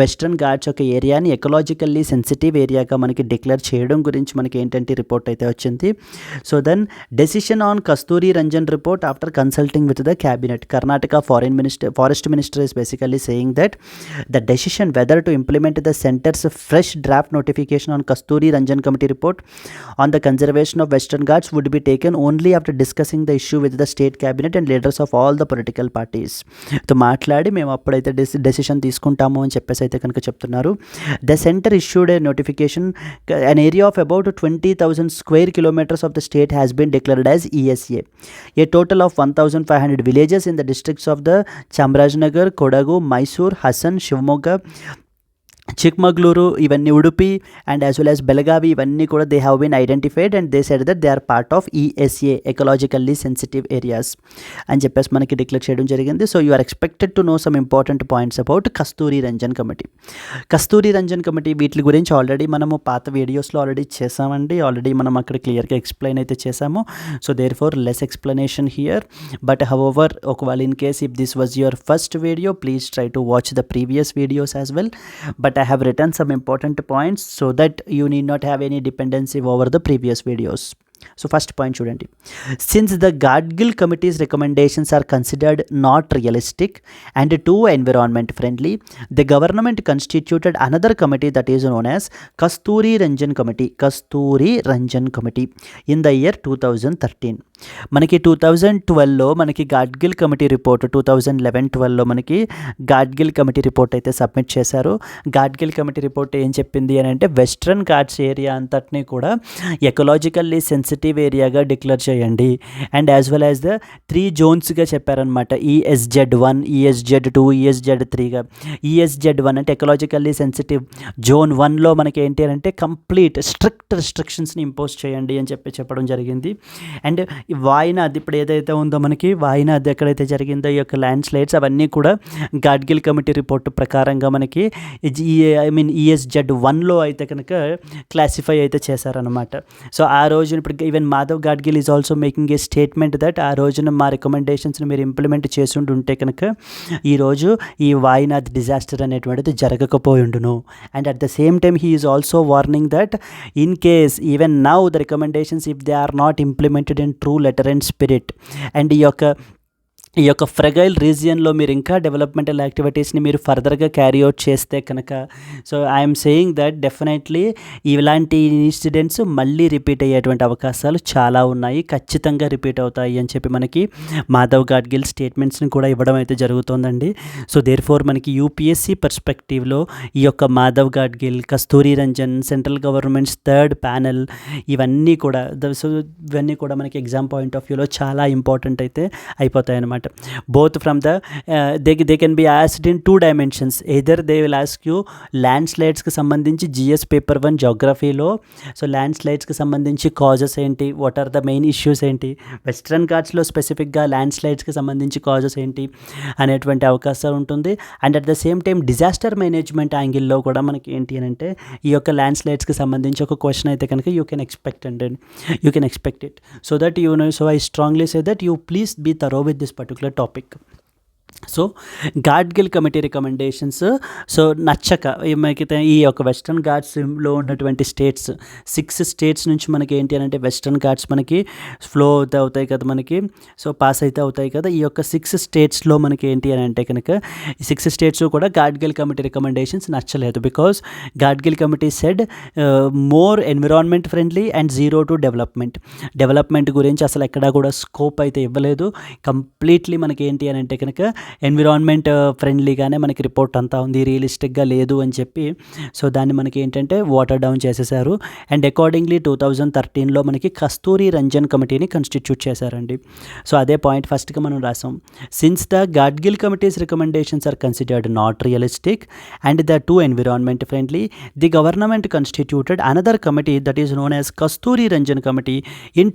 వెస్ట్రన్ ఘాట్స్ యొక్క ఏరియాని ఎకలాజికల్లీ సెన్సిటివ్ ఏరియాగా మనకి డిక్లేర్ చేయడం గురించి మనకి ఏంటంటే రిపోర్ట్ అయితే వచ్చింది. So then decision on Kasturirangan report after consulting with the cabinet. Karnataka forest minister is basically saying that the decision whether to implement the center's fresh draft notification on Kasturi Ranjan committee report on the conservation of Western Ghats would be taken only after discussing the issue with the state cabinet and leaders of all the political parties. తో మాట్లాడి మేము అప్పుడైతే decision తీసుకుంటాము అని చెప్పేసి అయితే కనుక చెప్తున్నారు. The centre issued a notification. An area of about 20,000 square kilometers of the state has been declared as ESA. A total of 1,500 villages in the districts of the Chamarajanagar, Kodagu, Mysore, Hassan, Shivamogga, Chikmagalur, ఇవన్నీ Udupi and as well as Belagavi, ఇవన్నీ కూడా they have been identified and they said that they are part of ESA, ecologically sensitive areas అని చెప్పేసి మనకి declare చేయడం జరిగింది. So you are expected to know some important points about Kasturi Ranjan committee. Kasturi Ranjan committee వీటి గురించి already మనము పాత వీడియోస్లో ఆల్రెడీ చేసామండి. ఆల్రెడీ మనం అక్కడ క్లియర్గా ఎక్స్ప్లెయిన్ అయితే చేసాము. So therefore less explanation here. But however ఒకవేళ in case if this was your first video, please try to watch the previous videos as well. But I have written some important points so that you need not have any dependency over the previous videos. So first point చూడండి. Since the Gadgil committee's recommendations are considered not realistic and too environment friendly, the government constituted another committee that is known as Kasturi Ranjan Committee in the year 2013. మనకి 2012లో మనకి Gadgil committee report, 2011-12లో మనకి Gadgil committee report అయితే submit చేశారు. Gadgil committee report ఏం చెప్పింది అని అంటే western Ghats area అంతటినీ కూడా ఎకలాజికల్లీ సెన్సిటివ్ ఏరియాగా డిక్లేర్ చేయండి and as well as the 3 జోన్స్గా చెప్పారనమాట. ESZ1, ESZ2, ESZ3గా. ESZ1 అంటే ఎకలాజికల్లీ సెన్సిటివ్ జోన్ 1లో మనకి ఏంటి అంటే కంప్లీట్ స్ట్రిక్ట్ రిస్ట్రిక్షన్స్ని ఇంపోజ్ చేయండి అని చెప్పడం జరిగింది. అండ్ వాయినాథ్ ఇప్పుడు ఏదైతే ఉందో మనకి వాయినాథ్ ఎక్కడైతే జరిగిందో ఈ యొక్క ల్యాండ్ స్లైడ్స్ అవన్నీ కూడా గాడ్గిల్ కమిటీ రిపోర్ట్ ప్రకారంగా మనకి ESZ1లో అయితే కనుక క్లాసిఫై అయితే చేశారనమాట. సో ఆ రోజు ఇప్పుడు even Madhav Gadgil is also making a statement that ఆ రోజున మా రికమెండేషన్స్ని మీరు ఇంప్లిమెంట్ చేసి ఉంటే కనుక ఈరోజు ఈ వాయినాథ్ డిజాస్టర్ అనేటువంటిది జరగకపోయి ఉండును. And at the same time he is also warning that in case even now the recommendations if they are not implemented in true letter and spirit, and ఈ యొక్క ఫ్రెగైల్ రీజియన్లో మీరు ఇంకా డెవలప్మెంటల్ యాక్టివిటీస్ని మీరు ఫర్దర్గా క్యారీ అవుట్ చేస్తే కనుక, so I'm saying that definitely ఇలాంటి incidents మళ్ళీ రిపీట్ అయ్యేటువంటి అవకాశాలు చాలా ఉన్నాయి, ఖచ్చితంగా రిపీట్ అవుతాయి అని చెప్పి మనకి మాధవ్ గాడ్గిల్ స్టేట్మెంట్స్ని కూడా ఇవ్వడం అయితే జరుగుతుందండి. సో దేర్ఫోర్ మనకి యూపీఎస్సీ పర్స్పెక్టివ్లో ఈ యొక్క Madhav Gadgil, Kasturi Rangan, central governments third panel, ఇవన్నీ కూడా మనకి ఎగ్జామ్ పాయింట్ ఆఫ్ వ్యూలో చాలా ఇంపార్టెంట్ అయితే అయిపోతాయి అన్నమాట. Both from the they can be asked in two dimensions. Either they will ask you landslides కి సంబంధించి GS పేపర్ 1 geographyలో, సో ల్యాండ్స్లైడ్స్కి సంబంధించి కాజెస్ ఏంటి, what are the main issues ఏంటి, వెస్ట్రన్ ఘాట్స్లో స్పెసిఫిక్గా ల్యాండ్స్లైడ్స్కి సంబంధించి కాజెస్ ఏంటి అనేటువంటి అవకాశం ఉంటుంది. And at the same time disaster management యాంగిల్లో కూడా మనకి ఏంటి అని అంటే ఈ యొక్క ల్యాండ్స్లైడ్స్కి సంబంధించి ఒక క్వశ్చన్ అయితే కనుక you can expect it. So that so I strongly say that you please be thorough with this particular topic. So Gadgil committee recommendations so నచ్చక ఏమైతే ఈ యొక్క వెస్ట్రన్ ఘాట్స్లో ఉన్నటువంటి స్టేట్స్ 6 స్టేట్స్ నుంచి మనకి ఏంటి అని అంటే వెస్ట్రన్ ఘాట్స్ మనకి ఫ్లో అవుతాయి కదా, మనకి సో పాస్ అయితే అవుతాయి కదా. ఈ యొక్క 6 స్టేట్స్లో మనకి ఏంటి అని అంటే కనుక ఈ 6 స్టేట్స్ కూడా గాడ్గిల్ కమిటీ రికమెండేషన్స్ నచ్చలేదు. Because Gadgil committee said more environment friendly and zero to development గురించి అసలు ఎక్కడా కూడా స్కోప్ అయితే ఇవ్వలేదు. కంప్లీట్లీ మనకి ఏంటి అని అంటే కనుక ఎన్విరాన్మెంట్ ఫ్రెండ్లీగానే మనకి రిపోర్ట్ అంతా ఉంది, రియలిస్టిక్గా లేదు అని చెప్పి సో దాన్ని మనకి ఏంటంటే వాటర్ డౌన్ చేసేసారు. అండ్ అకార్డింగ్లీ 2013లో మనకి కస్తూరి రంజన్ కమిటీని కాన్స్టిట్యూట్ చేశారండి. సో అదే పాయింట్ ఫస్ట్గా మనం రాసాం. Since the Gadgil committee's recommendations are considered not realistic and the too environment friendly, the government constituted another committee that is known as Kasturi Ranjan committee in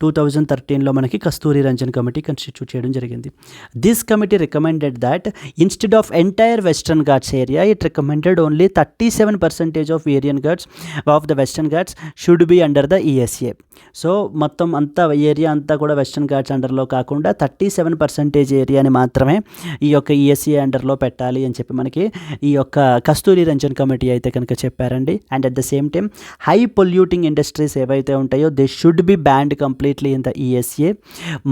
2013లో మనకి కస్తూరి రంజన్ కమిటీ కాన్స్టిట్యూట్ చేయడం జరిగింది. This committee recommended that instead of entire Western Ghats area, it recommended only 37% of Aryan Ghats of the Western Ghats should be under the ESA. So మొత్తం అంతా area అంతా కూడా western Ghats అండర్లో కాకుండా 37% ఏరియాని మాత్రమే ఈ యొక్క ESA అండర్లో పెట్టాలి అని చెప్పి మనకి ఈ యొక్క కస్తూరి రంజన్ కమిటీ అయితే కనుక చెప్పారండి. And at the same time high polluting industries ఏవైతే ఉంటాయో they should be banned completely in the ESA.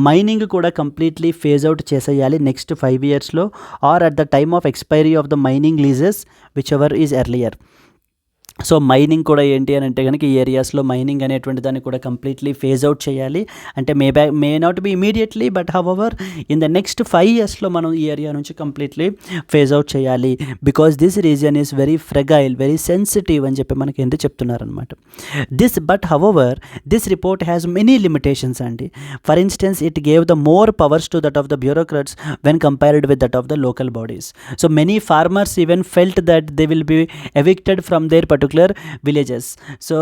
Mining కూడా కంప్లీట్లీ ఫేజ్ అవుట్ చేసేయాలి నెక్స్ట్ 5 yearsలో or at the time of expiry of the mining leases which ever is earlier. So mining కూడా ఏంటి అని అంటే కనుక ఈ ఏరియాస్లో మైనింగ్ అనేటువంటి దాన్ని కూడా కంప్లీట్లీ ఫేజ్ అవుట్ చేయాలి. అంటే may not be immediately but however in the next 5 yearsలో మనం ఈ ఏరియా నుంచి కంప్లీట్లీ ఫేజ్ అవుట్ చేయాలి. Because this region is very fragile, very sensitive అని చెప్పి మనకి ఏంటి చెప్తున్నారనమాట. But however this report has many limitations అండి. For instance it gave the more powers to that of the bureaucrats when compared with that of the local bodies. So many farmers even felt that they will be evicted from their particular villages. So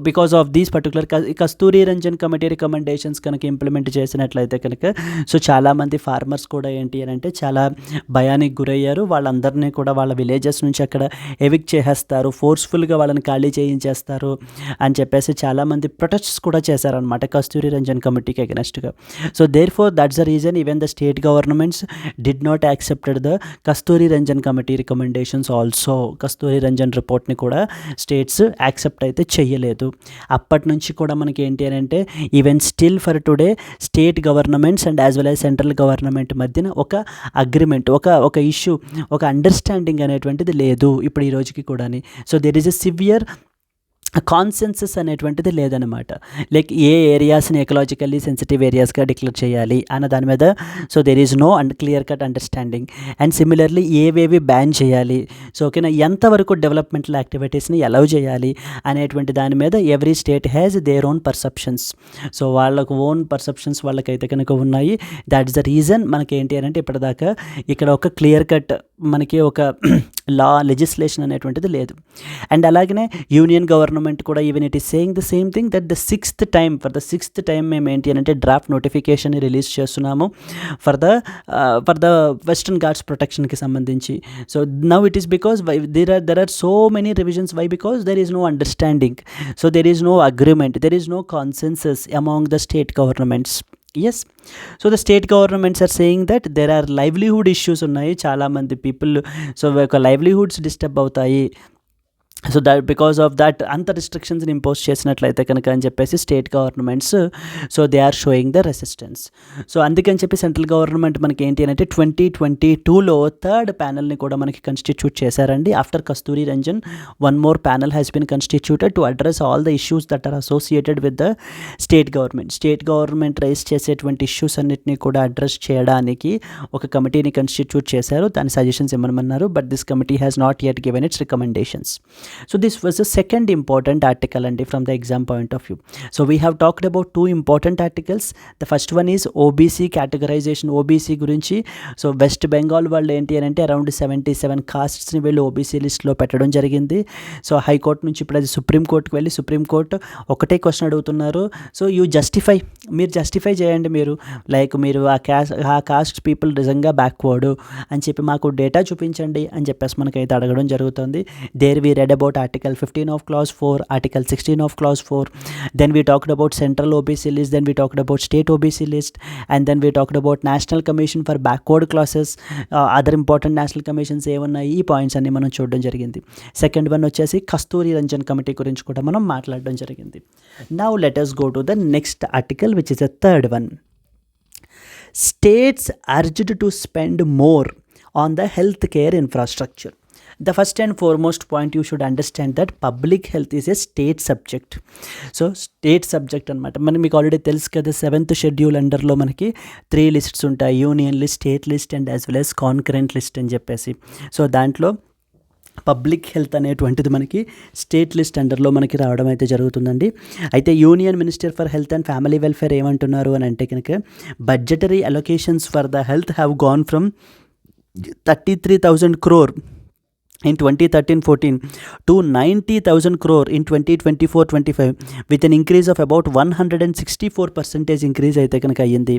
because of these particular Kasturi Ranjan committee recommendations కనుక implement చేసినట్లయితే కనుక so చాలామంది farmers కూడా ఏంటి అని అంటే చాలా భయానికి గురయ్యారు. వాళ్ళందరినీ కూడా వాళ్ళ విలేజెస్ నుంచి అక్కడ ఎవిక్ట్ చేసేస్తారు, ఫోర్స్ఫుల్గా వాళ్ళని ఖాళీ చేయించేస్తారు అని చెప్పేసి చాలామంది ప్రొటెస్ట్స్ కూడా చేశారనమాట కస్తూరి రంజన్ కమిటీకి అగెనెస్ట్గా. So therefore that's the reason even the state governments did not accepted the Kasturi Ranjan committee recommendations also. Kasturi Rangan రిపోర్ట్ని కూడా స్టేట్స్ యాక్సెప్ట్ అయితే చెయ్యలేదు. అప్పటి నుంచి కూడా మనకి ఏంటి అని అంటే even still for today state governments and as well as central government మధ్యన ఒక అగ్రిమెంట్, ఒక ఇష్యూ, ఒక అండర్స్టాండింగ్ అనేటువంటిది లేదు ఇప్పుడు ఈ రోజుకి కూడా. So there is a severe consensus అనేటువంటిది లేదనమాట. లైక్ ఏ ఏరియాస్ని ఎకలాజికల్లీ సెన్సిటివ్ ఏరియాస్గా డిక్లేర్ చేయాలి అన్న దాని మీద so there is no clear cut understanding. And similarly ఏవేవి బ్యాన్ చేయాలి, సో ఓకేనా, ఎంతవరకు డెవలప్మెంటల్ యాక్టివిటీస్ని అలౌ చేయాలి అనేటువంటి దాని మీద every state has their own perceptions. So వాళ్ళకు ఓన్ పర్సెప్షన్స్ వాళ్ళకైతే కనుక ఉన్నాయి. దాట్ ఇస్ ద రీజన్ మనకి ఏంటి అని అంటే ఇప్పటిదాకా ఇక్కడ ఒక క్లియర్ కట్ మనకి ఒక లెజిస్లేషన్ అనేటువంటిది లేదు. అండ్ అలాగనే యూనియన్ గవర్నమెంట్ కూడా even it is saying the same thing that the sixth time మేము ఏంటి అని అంటే డ్రాఫ్ట్ నోటిఫికేషన్ రిలీజ్ చేస్తున్నాము ఫర్ ద వెస్టర్న్ ఘాట్స్ ప్రొటెక్షన్కి సంబంధించి. So now it is because there are so many revisions. Why? Because there is no understanding. So there is no agreement, there is no consensus among the state governments. Yes, so the state governments are saying that there are livelihood issues ఉన్నాయి, చాలామంది people, so ఒక livelihoods disturb అవుతాయి. So that because of that అంత రిస్ట్రిక్షన్స్ని impose చేసినట్లయితే కనుక అని చెప్పేసి state governments so they are showing the resistance. So అందుకని చెప్పి సెంట్రల్ గవర్నమెంట్ మనకి ఏంటి అంటే 2022లో థర్డ్ ప్యానల్ని కూడా మనకి కన్స్టిట్యూట్ చేశారండి. After Kasturi Rangan one more panel has been constituted to address all the issues that are associated with the state government raise చేసేటువంటి issues అన్నిటినీ కూడా అడ్రస్ చేయడానికి ఒక కమిటీని కన్స్టిట్యూట్ చేశారు. దాని సజెషన్స్ ఇవ్వమన్నారు. But this committee has not yet given its recommendations. So this was the second important article and from the exam point of view. So we have talked about two important articles. The first one is OBC categorization. OBC గురించి so West Bengal వాళ్ళు ఏంటి అని అంటే around 77 కాస్ట్స్ని వీళ్ళు OBC లిస్ట్లో పెట్టడం జరిగింది. So high court నుంచి ఇప్పుడు అది సుప్రీంకోర్టుకి వెళ్ళి సుప్రీంకోర్టు ఒకటే క్వశ్చన్ అడుగుతున్నారు. సో మీరు జస్టిఫై చేయండి, మీరు ఆ కాస్ట్ పీపుల్ నిజంగా బ్యాక్వర్డ్ అని చెప్పి మాకు డేటా చూపించండి అని చెప్పేసి మనకైతే అడగడం జరుగుతుంది. There we read about article 15 of clause 4, article 16 of clause 4, then we talked about central OBC list, then we talked about state OBC list, and then we talked about national commission for backward classes, other important national commissions ఏమున్నాయి, ఈ points అన్ని మనం చూడడం జరిగింది. Second one వచ్చేసి కస్తూరి Ranjan committee గురించి కూడా మనం మాట్లాడడం జరిగింది. Now let us go to the next article which is the third one. States urged to spend more on the healthcare infrastructure. The first and foremost point you should understand that public health is a state subject. So state subject అనమాట. మీకు already తెలుసు కదా, 7th schedule అండర్లో మనకి 3 lists ఉంటాయి, union list, state list and as well as concurrent list అని చెప్పేసి. So దాంట్లో public health అనేటువంటిది మనకి స్టేట్ లిస్ట్ అండర్లో మనకి రావడం అయితే జరుగుతుందండి. అయితే union minister for health and family welfare ఏమంటున్నారు అని అంటే కనుక budgetary allocations for the health have gone from 33,000 crore in 2013-14 to 90,000 crore in 2024-25 with an increase of about 164% increase అయితే కనుక అయ్యింది.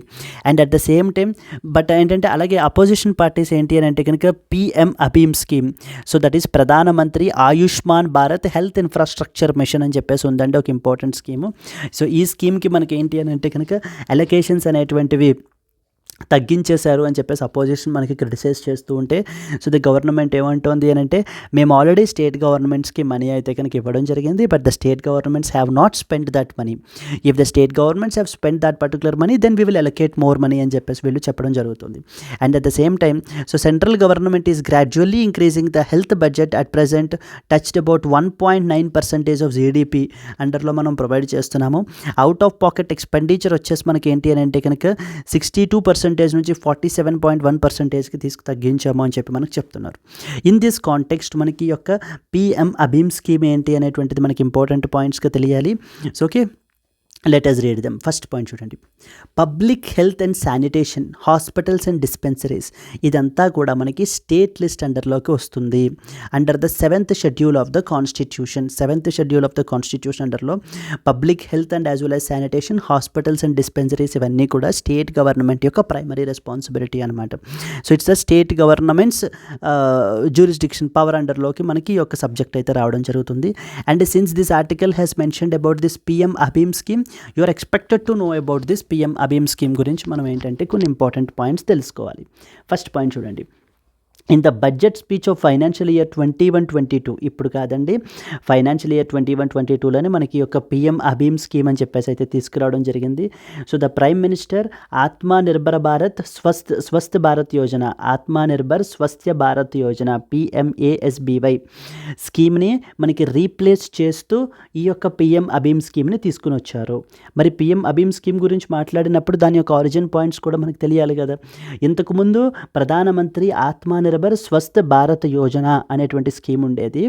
And at the same time but ఏంటంటే అలాగే opposition parties ఏంటి అని అంటే కనుక PM ABHIM scheme, so that is Pradhan Mantri Ayushman Bharat health infrastructure mission అని చెప్పేసి ఉందండి, ఒక ఇంపార్టెంట్ స్కీము. సో ఈ స్కీమ్కి మనకి ఏంటి అని అంటే కనుక అలొకేషన్స్ అనేటువంటివి తగ్గించేశారు అని చెప్పేసి అపోజిషన్ మనకి క్రిటిసైజ్ చేస్తూ ఉంటే, సో ది గవర్నమెంట్ ఏమంటుంది అని అంటే మేము ఆల్రెడీ స్టేట్ గవర్నమెంట్స్కి మనీ అయితే కనుక ఇవ్వడం జరిగింది, but the state governments have not spend that money. If the state governments have spend that particular money then we will allocate more money అని చెప్పేసి వీళ్ళు చెప్పడం జరుగుతుంది. And at the same time so central government is gradually increasing the health budget at present touched about 1.9% of GDP అండర్లో మనం provide చేస్తున్నాము. Out of pocket expenditure వచ్చేసి మనకి ఏంటి అని అంటే కనుక 62% నుంచి 47.1%కి తగ్గించాము అని చెప్పి మనకు చెప్తున్నారు. ఇన్ దిస్ కాంటెక్స్ట్ మనకి యొక్క పిఎం అబీమ్ స్కీమ్ ఏంటి అనేటువంటిది మనకి ఇంపార్టెంట్ పాయింట్స్గా తెలియాలి. So okay, let us read them. First point చూడండి, public health and sanitation, hospitals and dispensaries, ఇదంతా కూడా మనకి స్టేట్ లిస్ట్ అండర్లోకి వస్తుంది. Under the 7th schedule of the constitution. 7th schedule of the constitution అండర్లో public health and as well as sanitation, hospitals and dispensaries ఇవన్నీ కూడా state government యొక్క primary responsibility అనమాట. So it's the state governments jurisdiction power అండర్లోకి మనకి ఈ యొక్క subject అయితే రావడం జరుగుతుంది. And since this article has mentioned about this PM ABHIM scheme, you are expected to know about this PM ABHIM scheme గురించి మనం ఏంటంటే కొన్ని ఇంపార్టెంట్ పాయింట్స్ తెలుసుకోవాలి. ఫస్ట్ పాయింట్ చూడండి, in the budget speech of financial year 21-22, ఇప్పుడు కాదండి ఫైనాన్షియల్ ఇయర్ 21-22లోనే మనకి యొక్క పిఎం అబీమ్ స్కీమ్ అని చెప్పేసి అయితే తీసుకురావడం జరిగింది. సో ద ప్రైమ్ మినిస్టర్ ఆత్మ నిర్భర్ భారత్ స్వస్థ భారత్ యోజన, ఆత్మ నిర్భర్ స్వస్థ భారత్ యోజన PMASBY స్కీమ్ని మనకి రీప్లేస్ చేస్తూ ఈ యొక్క పిఎం అబీమ్ స్కీమ్ని తీసుకుని వచ్చారు. మరి పిఎం అబీమ్ స్కీమ్ గురించి మాట్లాడినప్పుడు దాని యొక్క ఆరిజిన్ పాయింట్స్ కూడా మనకు తెలియాలి కదా. ఇంతకుముందు ప్రధానమంత్రి ఆత్మ ఆత్మనిర్భర్ స్వస్థ్ భారత్ యోజన అనేటువంటి స్కీమ్ ఉండేది.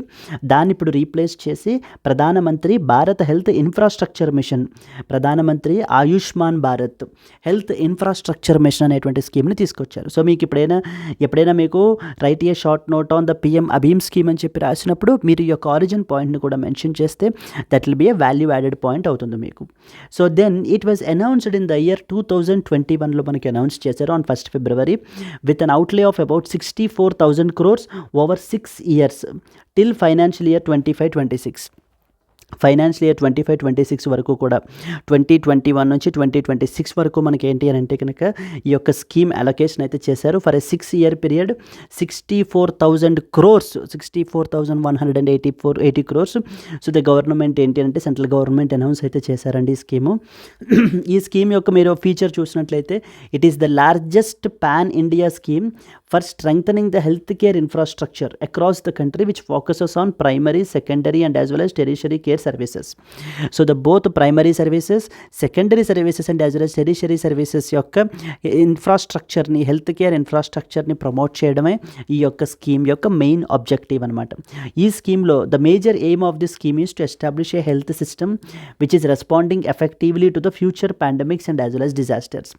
దాన్ని ఇప్పుడు రీప్లేస్ చేసి ప్రధానమంత్రి భారత్ హెల్త్ ఇన్ఫ్రాస్ట్రక్చర్ మిషన్, Pradhan Mantri Ayushman Bharat health infrastructure mission అనేటువంటి స్కీమ్ని తీసుకొచ్చారు. సో మీకు ఎప్పుడైనా మీకు write a short note on the PM అభీమ్ స్కీమ్ అని చెప్పి రాసినప్పుడు మీరు ఈ యొక్క ఆరిజిన్ పాయింట్ని కూడా మెన్షన్ చేస్తే that will be a value added point అవుతుంది మీకు. So then it was announced in the year 2021లో మనకి అనౌన్స్ చేశారు on 1st February with an outlay of about 64,000 crores over 6 years till financial year 25-26. Financial year 25-26 వరకు కూడా 2021 నుంచి 2026 వరకు మనకి ఏంటి అని అంటే కనుక ఈ యొక్క స్కీమ్ అలొకేషన్ అయితే చేశారు for a 6-year period. 64,000 crores, 64,180 crores. So the government ఏంటి అంటే సెంట్రల్ గవర్నమెంట్ అనౌన్స్ అయితే చేశారండి ఈ స్కీము. ఈ స్కీమ్ యొక్క మీరు ఫీచర్ చూసినట్లయితే it is the largest pan India scheme for strengthening the healthcare infrastructure across the country, which focuses on primary, secondary and as well as tertiary care services. So the both primary services, secondary services and as well as tertiary services యొక్క ఇన్ఫ్రాస్ట్రక్చర్ని, health care ఇన్ఫ్రాస్ట్రక్చర్ని promote చేయడమే ఈ యొక్క scheme యొక్క main objective అనమాట. ఈ స్కీమ్లో the major aim of the scheme is to establish A health system which is responding effectively to the future pandemics and as well as disasters.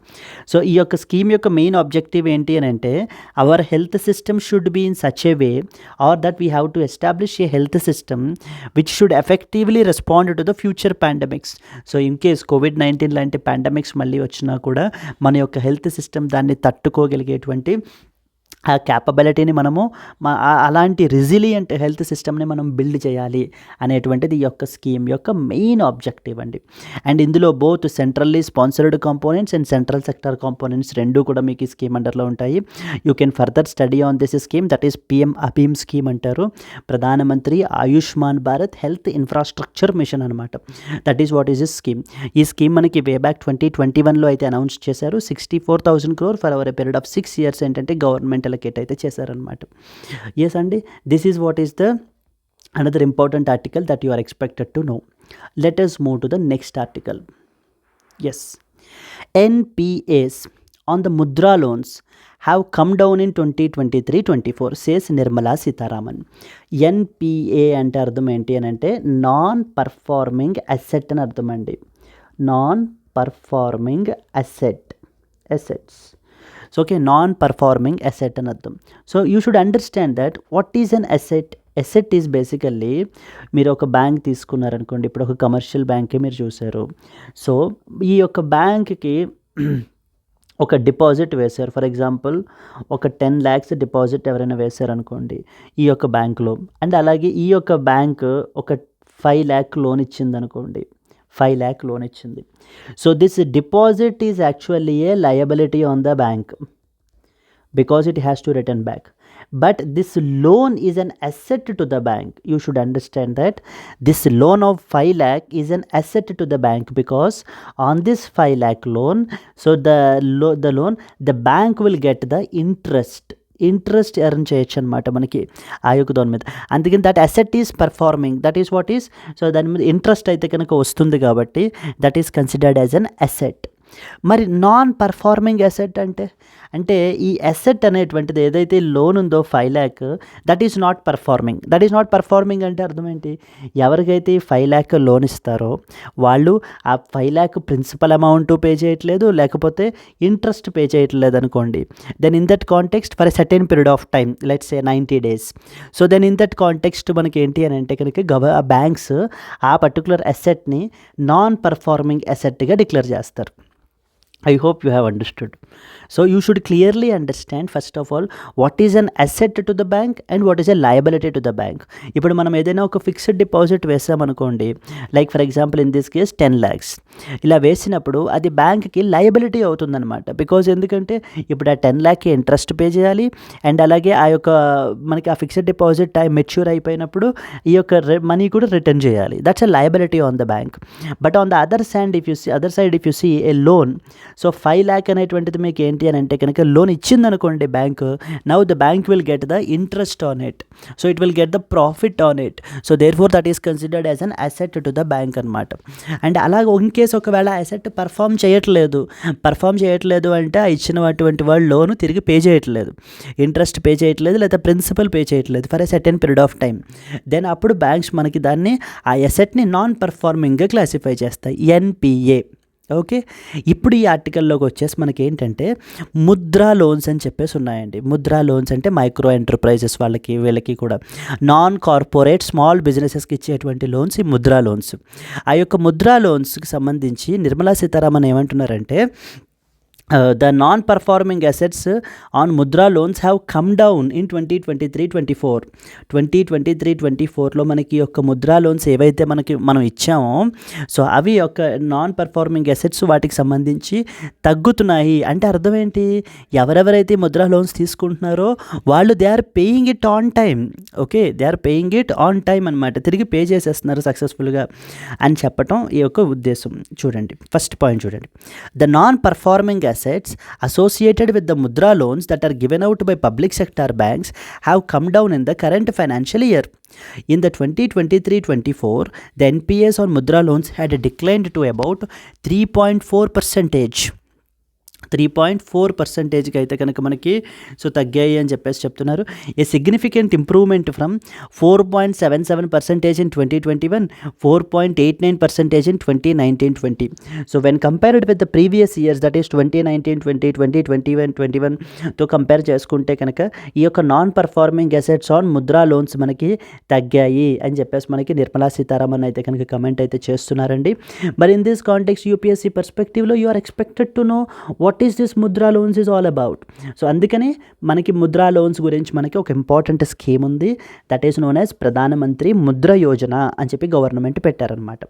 So ఈ యొక్క scheme యొక్క మెయిన్ ఆబ్జెక్టివ్ ఏంటి అని అంటే our health system should be in such a way, or that we have to establish a health system which should effectively respond to the future pandemics. So in case COVID-19 లాంటి pandemics మళ్ళీ వచ్చినా కూడా మన యొక్క health system దాన్ని తట్టుకోగలిగేటువంటి ఆ క్యాపబిలిటీని మనము అలాంటి రెసిలియంట్ హెల్త్ సిస్టమ్ని మనం బిల్డ్ చేయాలి అనేటువంటిది ఈ యొక్క స్కీమ్ యొక్క మెయిన్ ఆబ్జెక్టివ్ అండి. అండ్ ఇందులో both centrally sponsored components and central sector components రెండు కూడా మీకు ఈ స్కీమ్ అండర్లో ఉంటాయి. You can further study on this scheme, that is PM అభీమ్ స్కీమ్ అంటారు. Pradhan Mantri Ayushman Bharat health infrastructure mission అనమాట. That is what is this scheme. ఈ స్కీమ్ మనకి వే బ్యాక్ 2021లో అయితే అనౌన్స్ చేశారు. 64,000 crore for our period of 6 years ఏంటంటే గవర్నమెంట్ అలొకేట్ అయితే చేశారనమాట. ఎస్ అండి, this is what is the another important article that you are expected to know. Let us move to the next article. Yes, NPAs on the Mudra loans have come down in 2023-24 says Nirmala Sitharaman. NPA అంటే అర్థం ఏంటి అని అంటే non performing asset అని అర్థం అండి. Non performing assets. So okay, non performing asset అని అర్థం. So you should understand that what is an asset. Asset is basically, మీరు ఒక బ్యాంక్ తీసుకున్నారనుకోండి, ఇప్పుడు ఒక కమర్షియల్ బ్యాంకే మీరు చూసారు. సో ఈ యొక్క బ్యాంక్కి ఒక డిపాజిట్ వేశారు. ఫర్ ఎగ్జాంపుల్ ఒక 10 lakhs డిపాజిట్ ఎవరైనా వేశారనుకోండి ఈ యొక్క బ్యాంకులో, అండ్ అలాగే ఈ యొక్క బ్యాంక్ ఒక 5 lakh లోన్ ఇచ్చింది అనుకోండి, 5 lakh లోన్ ఇచ్చింది. So this deposit is actually A liability on the bank because it has to return back, but this loan is an asset to the bank. You should understand that this loan of 5 lakh is an asset to the bank, because on this 5 lakh loan, so the loan, the bank will get the interest earn చేయొచ్చు అనమాట మనకి ఆ యొక్క దాని మీద. అందుకని that asset is performing, that is what is. So దాని మీద ఇంట్రెస్ట్ అయితే కనుక వస్తుంది కాబట్టి that is considered as an asset. మరి నాన్ పర్ఫార్మింగ్ అసెట్ అంటే ఈ అసెట్ అనేటువంటిది ఏదైతే లోన్ ఉందో 5 lakh, that is not performing. That is not performing అంటే అర్థం ఏంటి? ఎవరికైతే 5 lakh లోన్ ఇస్తారో వాళ్ళు ఆ 5 lakh ప్రిన్సిపల్ అమౌంట్ పే చేయట్లేదు, లేకపోతే ఇంట్రెస్ట్ పే చేయట్లేదు అనుకోండి, then in that context for a certain period of time, let's say 90 days. So then in that context మనకి ఏంటి అని అంటే కనుక బ్యాంక్స్ ఆ పర్టికులర్ అసెట్ని నాన్ పర్ఫార్మింగ్ అసెట్గా డిక్లేర్ చేస్తారు. I hope you have understood. So you should clearly understand first of all what is an asset to the bank and what is a liability to the bank. ఇప్పుడు మనం ఏదైనా ఒక fixed deposit వేసామనుకోండి, like for example in this case 10 lakhs, ఇలా వేసినప్పుడు అది బ్యాంక్కి liability అవుతుందన్నమాట. బికాజ్ ఎందుకంటే ఇప్పుడు ఆ 10 lakh ఇంట్రెస్ట్ పే చేయాలి, అండ్ అలాగే ఆ యొక్క మనకి ఆ ఫిక్స్డ్ డిపాజిట్ టైం మెచ్యూర్ అయిపోయినప్పుడు ఈ యొక్క మనీ కూడా రిటర్న్ చేయాలి. That's a liability on the bank. But on the other side if you see a loan, so 5 lakh అనేటువంటిది మీకు ఏంటి అని అంటే కనుక లోన్ ఇచ్చిందనుకోండి bank, now the bank will get the interest on it, so it will get the profit on it, so therefore that is considered as an asset to the bank అనమాట. And అలాగే in case ఒకవేళ asset perform చేయట్లేదు అంటే ఆ ఇచ్చినటువంటి వాళ్ళు లోను తిరిగి pay చేయట్లేదు, ఇంట్రెస్ట్ పే చేయట్లేదు, లేదా ప్రిన్సిపల్ పే చేయట్లేదు for a certain period of time, then అప్పుడు బ్యాంక్స్ మనకి దాన్ని ఆ అసెట్ని నాన్ పర్ఫార్మింగ్గా క్లాసిఫై చేస్తాయి, ఎన్పిఏ. ఓకే, ఇప్పుడు ఈ ఆర్టికల్లోకి వచ్చేసి మనకి ఏంటంటే ముద్రా లోన్స్ అని చెప్పేసి ఉన్నాయండి. ముద్రా లోన్స్ అంటే మైక్రో ఎంటర్ప్రైజెస్ వాళ్ళకి వీళ్ళకి కూడా నాన్ కార్పొరేట్ స్మాల్ బిజినెసెస్కి ఇచ్చేటువంటి లోన్స్ ఈ ముద్రా లోన్స్. ఆ యొక్క ముద్రా లోన్స్కి సంబంధించి నిర్మలా సీతారామన్ ఏమంటున్నారంటే the non-performing assets on Mudra loans have come down in 2023-24. 2023-24లో మనకి యొక్క ముద్రా లోన్స్ ఏవైతే మనం ఇచ్చామో సో అవి యొక్క నాన్ పర్ఫార్మింగ్ అసెట్స్ వాటికి సంబంధించి తగ్గుతున్నాయి. అంటే అర్థం ఏంటి, ఎవరెవరైతే ముద్రా లోన్స్ తీసుకుంటున్నారో వాళ్ళు they are paying it on time. Okay, they are paying it on time అనమాట, తిరిగి పే చేసేస్తున్నారు సక్సెస్ఫుల్గా అని చెప్పటం ఈ యొక్క ఉద్దేశం. చూడండి ఫస్ట్ పాయింట్ చూడండి, the non performing assets associated with the mudra loans that are given out by public sector banks have come down in the current financial year. In the 2023-24, the NPAs on mudra loans had declined to about 3.4%. 3.4%కి అయితే కనుక మనకి so తగ్గాయి అని చెప్పేసి చెప్తున్నారు. A significant improvement from 4.77% in 2021, 4.89% in 2019-20. So when compared with the previous years, that is 2019-20, 2021-21తో compare చేసుకుంటే కనుక ఈ యొక్క non performing assets on Mudra loans మనకి తగ్గాయి అని చెప్పేసి మనకి నిర్మలా సీతారామన్ అయితే కనుక కమెంట్ అయితే చేస్తున్నారండి. మరి ఇన్ దిస్ కాంటెక్స్ట్ యూపీఎస్సీ పర్స్పెక్టివ్లో you are expected to know what is this Mudra loans is all about. So అందుకని మనకి ముద్రా లోన్స్ గురించి మనకి ఒక ఇంపార్టెంట్ స్కీమ్ ఉంది, that is known as Pradhan Mantri Mudra Yojana అని చెప్పి గవర్నమెంట్ పెట్టారనమాట.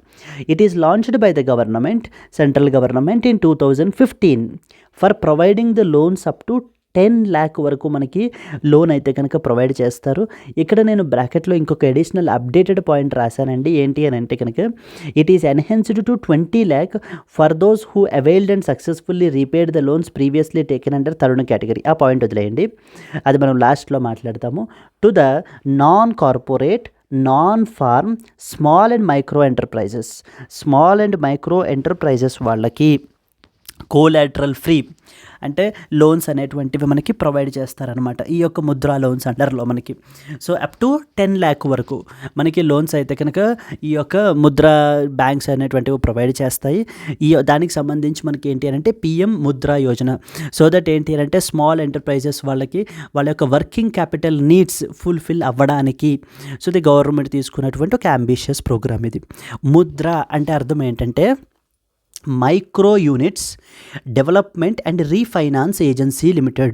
It is launched by the government, central government in 2015 for providing the loans up to 10 lakh వరకు మనకి లోన్ అయితే కనుక ప్రొవైడ్ చేస్తారు. ఇక్కడ నేను బ్రాకెట్లో ఇంకొక అడిషనల్ అప్డేటెడ్ పాయింట్ రాశానండి. ఏంటి అని అంటే కనుక it is enhanced to 20 lakh for those who availed and successfully repaid the loans previously taken under Tarun category. ఆ పాయింట్ వదిలేయండి, అది మనం లాస్ట్లో మాట్లాడతాము. To the non corporate, non farm, small and micro enterprises వాళ్ళకి కోలాటరల్ ఫ్రీ అంటే loans అనేటువంటివి మనకి ప్రొవైడ్ చేస్తారనమాట ఈ యొక్క ముద్రా లోన్స్ అండర్లో మనకి. సో అప్ టు 10 lakh వరకు మనకి లోన్స్ అయితే కనుక ఈ యొక్క ముద్రా బ్యాంక్స్ అనేటువంటివి ప్రొవైడ్ చేస్తాయి. దానికి సంబంధించి మనకి ఏంటి అంటే PM Mudra Yojana. So that ఏంటి అంటే స్మాల్ ఎంటర్ప్రైజెస్ వాళ్ళకి వాళ్ళ యొక్క వర్కింగ్ క్యాపిటల్ నీడ్స్ ఫుల్ఫిల్ అవ్వడానికి సో ఇది గవర్నమెంట్ తీసుకున్నటువంటి ఒక అంబిషియస్ ప్రోగ్రామ్ ఇది. ముద్ర అంటే అర్థం ఏంటంటే micro units development and refinance agency limited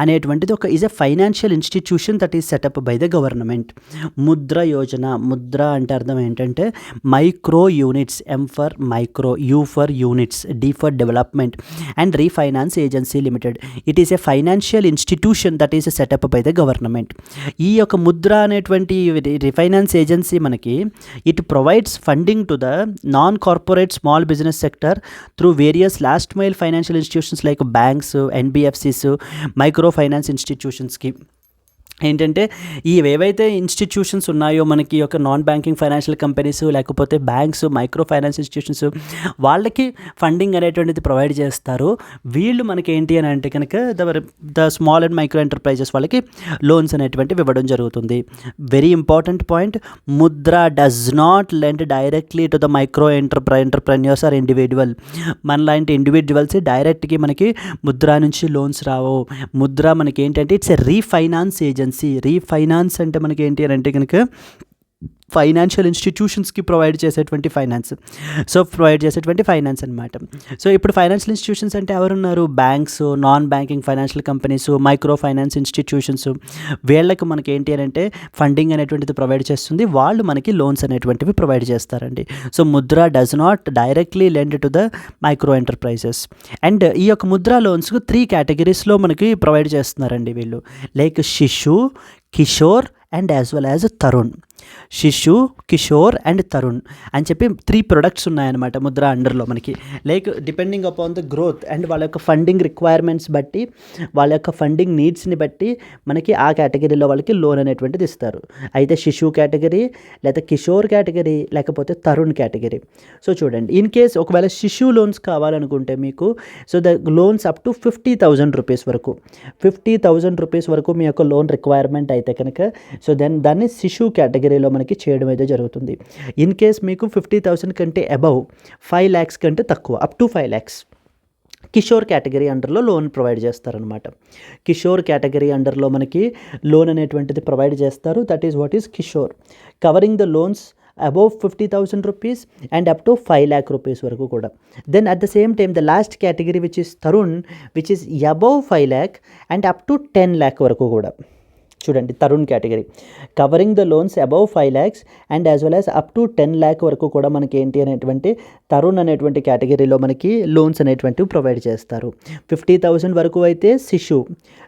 అనేటువంటిది ఒక is a financial institution that is set up by the government. Mudra Yojana, Mudra అంటే అర్థం ఏంటంటే micro units, M for micro, U for units, D for development and refinance agency limited. It is a financial institution that is set up by the government. ఈ యొక్క ముద్ర అనేటువంటి refinance agency మనకి it provides funding to the non corporate small business sector through various last mile financial institutions like banks, NBFCs, micro finance institutions ki ఏంటంటే ఏవైతే institutions ఉన్నాయో మనకి యొక్క non banking financial companies లేకపోతే బ్యాంక్స్, మైక్రో ఫైనాన్స్ ఇన్స్టిట్యూషన్స్ వాళ్ళకి funding అనేటువంటిది provide చేస్తారు. వీళ్ళు మనకి ఏంటి అని అంటే కనుక the small and micro enterprises వాళ్ళకి లోన్స్ అనేటువంటివి ఇవ్వడం జరుగుతుంది. Very important point, Mudra does not lend directly to the micro entrepreneurs or individual. మనలాంటి ఇండివిజువల్స్ డైరెక్ట్గా మనకి ముద్ర నుంచి లోన్స్ రావు. ముద్ర మనకి ఏంటంటే it's a refinance agency. Refinance అంటే మనకి ఏంటి అని అంటే కనుక ఫైనాన్షియల్ ఇన్స్టిట్యూషన్స్కి ప్రొవైడ్ చేసేటువంటి ఫైనాన్స్. సో ప్రొవైడ్ చేసేటువంటి ఫైనాన్స్ అనమాట. సో ఇప్పుడు ఫైనాన్షియల్ ఇన్స్టిట్యూషన్స్ అంటే ఎవరున్నారు? Banks, non banking financial companies, micro finance institutions. వీళ్ళకి మనకి ఏంటి అని అంటే ఫండింగ్ అనేటువంటిది ప్రొవైడ్ చేస్తుంది, వాళ్ళు మనకి లోన్స్ అనేటువంటివి ప్రొవైడ్ చేస్తారండి. So Mudra does not directly lend to the micro enterprises. And ఈ యొక్క ముద్ర లోన్స్ 3 కేటగిరీస్లో మనకి ప్రొవైడ్ చేస్తున్నారండి వీళ్ళు, లైక్ శిశు, Kishore and as well as Tarun. శిశు, కిషోర్ అండ్ తరుణ్ అని చెప్పి 3 ప్రొడక్ట్స్ ఉన్నాయన్నమాట ముద్ర అండర్లో మనకి. Like depending upon the growth and వాళ్ళ యొక్క ఫండింగ్ రిక్వైర్మెంట్స్ బట్టి, వాళ్ళ యొక్క ఫండింగ్ నీడ్స్ని బట్టి మనకి ఆ కేటగిరీలో వాళ్ళకి లోన్ అనేటువంటిది ఇస్తారు. అయితే శిశు కేటగిరీ, లేదా కిషోర్ కేటగిరీ, లేకపోతే తరుణ్ కేటగిరీ. సో చూడండి, ఇన్ కేస్ ఒకవేళ శిశు లోన్స్ కావాలనుకుంటే మీకు, so the loans up to 50,000 rupees వరకు, 50,000 రూపీస్ వరకు మీ యొక్క లోన్ రిక్వైర్మెంట్ అయితే కనుక, సో దాన్ని శిశు కేటగిరీలో మనకి చేయడం అయితే జరుగుతుంది. ఇన్ కేస్ మీకు 50,000 కంటే అబవ్ 5 lakhs కంటే తక్కువ, up to 5 lakhs Kishore category అండర్లో లోన్ ప్రొవైడ్ చేస్తారనమాట. కిషోర్ కేటగిరీ అండర్లో మనకి లోన్ అనేటువంటిది ప్రొవైడ్ చేస్తారు. That is what is Kishore, covering the loans above 50,000 rupees and up to 5 lakh rupees వరకు కూడా. Then at the same time the last category which is Tarun, which is above 5 lakh and up to 10 lakh వరకు కూడా. చూడండి, Tarun category covering the loans above 5 lakhs and as well as up to 10 lakh వరకు కూడా మనకి ఏంటి అనేటువంటి తరుణ్ అనేటువంటి కేటగిరీలో మనకి లోన్స్ అనేటువంటివి ప్రొవైడ్ చేస్తారు. 50,000 వరకు అయితే శిశు,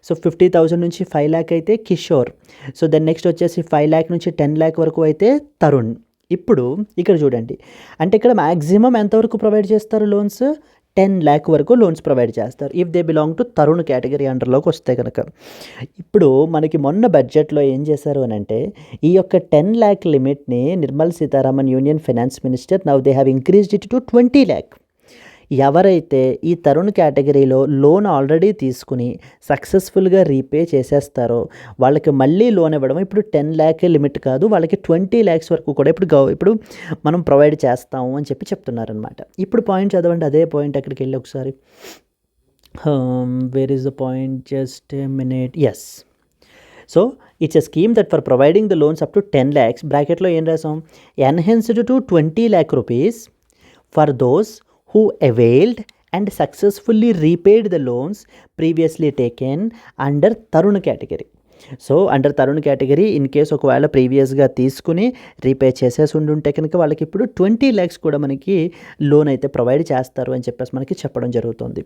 సో 50,000 నుంచి 5 lakh అయితే కిషోర్, సో దెన్ నెక్స్ట్ వచ్చేసి 5 lakh నుంచి 10 lakh వరకు అయితే తరుణ్. ఇప్పుడు ఇక్కడ చూడండి, అంటే ఇక్కడ మ్యాక్సిమం ఎంతవరకు ప్రొవైడ్ చేస్తారు లోన్స్? 10 lakh వరకు లోన్స్ ప్రొవైడ్ చేస్తారు if they belong to Tarun category అండర్లోకి వస్తే కనుక. ఇప్పుడు మనకి మొన్న బడ్జెట్లో ఏం చేశారు అని అంటే, ఈ యొక్క 10 lakh లిమిట్ని Nirmal Sitharaman union finance minister now they have increased it to 20 lakh. ఎవరైతే ఈ తరుణ్ కేటగిరీలో లోన్ ఆల్రెడీ తీసుకుని సక్సెస్ఫుల్గా రీపే చేసేస్తారో వాళ్ళకి మళ్ళీ లోన్ ఇవ్వడం ఇప్పుడు 10 lakh లిమిట్ కాదు, వాళ్ళకి 20 lakhs వరకు కూడా ఇప్పుడు మనం ప్రొవైడ్ చేస్తాము అని చెప్తున్నారనమాట. ఇప్పుడు పాయింట్ చదవండి, అదే పాయింట్ అక్కడికి వెళ్ళి ఒకసారి. Where is the point, just a minute. Yes, so it's a scheme that for providing the loans up to 10 lakhs, బ్రాకెట్లో ఏం రాసాం, enhanced to 20 lakh rupees for those who availed and successfully repaid the loans previously taken under Tarun category. So under Tarun category in case ఒకవేళ ప్రీవియస్గా తీసుకుని repay చేసేసి ఉండుంటే కనుక వాళ్ళకి ఇప్పుడు 20 lakhs కూడా మనకి లోన్ అయితే ప్రొవైడ్ చేస్తారు అని చెప్పేసి మనకి చెప్పడం జరుగుతుంది.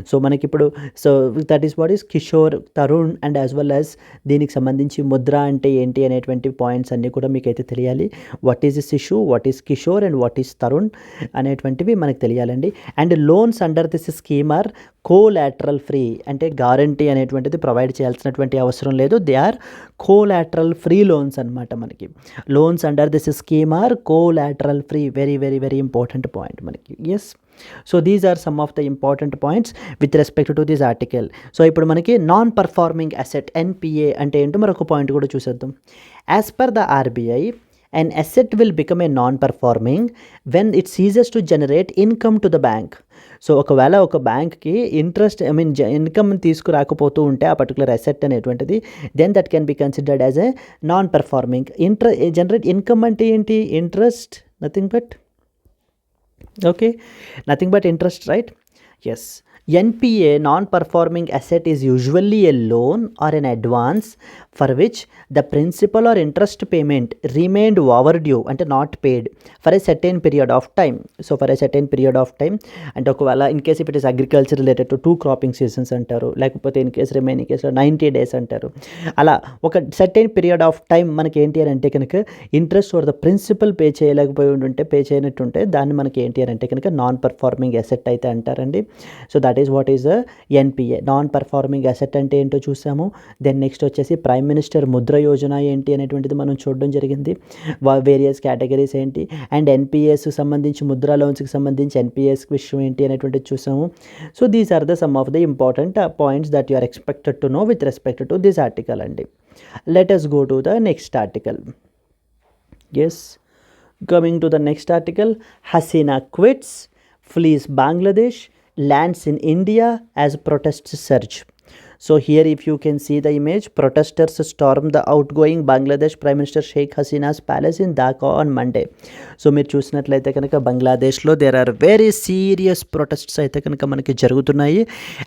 సో మనకి ఇప్పుడు so that is what is Kishore, Tarun and as well as దీనికి సంబంధించి ముద్ర అంటే ఏంటి అనేటువంటి పాయింట్స్ అన్నీ కూడా మీకు అయితే తెలియాలి. What is Shishu, what is Kishore and what is Tarun అనేటువంటివి మనకు తెలియాలండి. And loans under this scheme are collateral free, అంటే గ్యారంటీ అనేటువంటిది ప్రొవైడ్ చేయాల్సినటువంటి అవసరం లేదు. They are collateral free loans అనమాట. మనకి loans under this scheme are collateral free. Very very very important point మనకి. Yes, so these are some of the important points with respect to this article. So ఇప్పుడు మనకి non performing asset NPA అంటే ఏంటో మరొక point కూడా చూసేద్దాం. As per the RBI, an asset will become a non-performing when it ceases to generate income to the bank. So ఒకవేళ ఒక బ్యాంక్కి ఇంట్రెస్ట్ ఇన్కమ్ తీసుకురాకపోతూ ఉంటే ఆ పర్టికులర్ అసెట్ అనేటువంటిది, then that can be considered as a non performing. Generate income అంటే ఏంటి? Interest, nothing but interest, right? Yes. NPA, non-performing asset, is usually a loan or an advance for which the principal or interest payment remained overdue, అంటే not paid, for a certain period of time. So for a certain period of time, అంటే ఒకవేళ in case it is agriculture related to 2 cropping seasons అంటారు, లేకపోతే in case remaining కేసులో 90 days అంటారు. అలా ఒక certain period of time మనకి ఏంటి అని అంటే కనుక interest or the principal pay చేయనట్టుంటే దాన్ని మనకి ఏంటి అని అంటే కనుక నాన్ పర్ఫార్మింగ్ అసెట్ అయితే అంటారండి. So that is what is NPA. Non performing asset అంటే ఏంటో చూసాము. దెన్ నెక్స్ట్ వచ్చేసి ప్రైమ్ మినిస్టర్ ముద్ర యోజన ఏంటి అనేటువంటిది మనం చూడడం జరిగింది. వేరియస్ కేటగిరీస్ ఏంటి, అండ్ ఎన్పిఎస్ సంబంధించి ముద్రా లోన్స్కి సంబంధించి ఎన్పిఎస్ విషయం ఏంటి అనేటువంటిది చూసాము. So these are the some of the important points that you are expected to know with respect to this article అండి. Let us go to the next article. Yes, coming to the next article, Hasina quits, flees Bangladesh, lands in India as protests surge. So here if you can see the image, protesters stormed the outgoing Bangladesh Prime Minister Sheikh Hasina's palace in Dhaka on Monday. So మీరు చూసినట్లయితే కనుక బంగ్లాదేశ్లో there are very serious protests అయితే కనుక మనకి జరుగుతున్నాయి.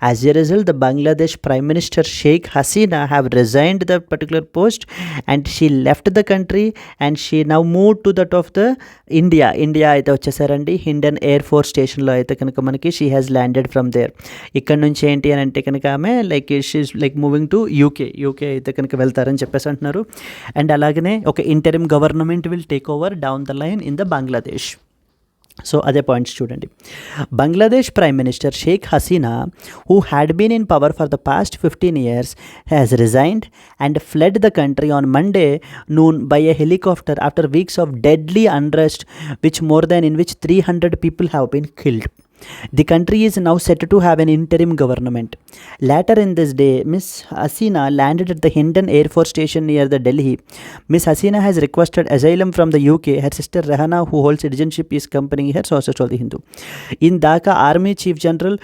As a result the Bangladesh prime minister Sheikh Hasina have resigned the particular post and she left the country and she now move to that of the India అయితే వచ్చేసారండి. హిండన్ ఎయిర్ ఫోర్స్ స్టేషన్లో అయితే కనుక మనకి she has landed from there. ఇక్కడ నుంచి ఏంటి అని అంటే కనుక ఆమె like Bangladesh is like moving to UK అయితే కనుక వెళ్తారని చెప్పేసి అంటున్నారు. అండ్ అలాగనే ఒక interim government will take over down the line in the Bangladesh. So అదే పాయింట్స్ చూడండి. Bangladesh prime minister Sheikh Hasina, who had been in power for the past 15 years, has resigned and fled the country on Monday noon by a helicopter after weeks of deadly unrest, in which 300 people have been killed. The country is now set to have an interim government. Later in this day, Ms. Hasina landed at the Hindon Air Force Station near the Delhi. Ms. Hasina has requested asylum from the UK. Her sister Rehana, who holds citizenship, is accompanying her, sources told The Hindu. In Dhaka, Army Chief General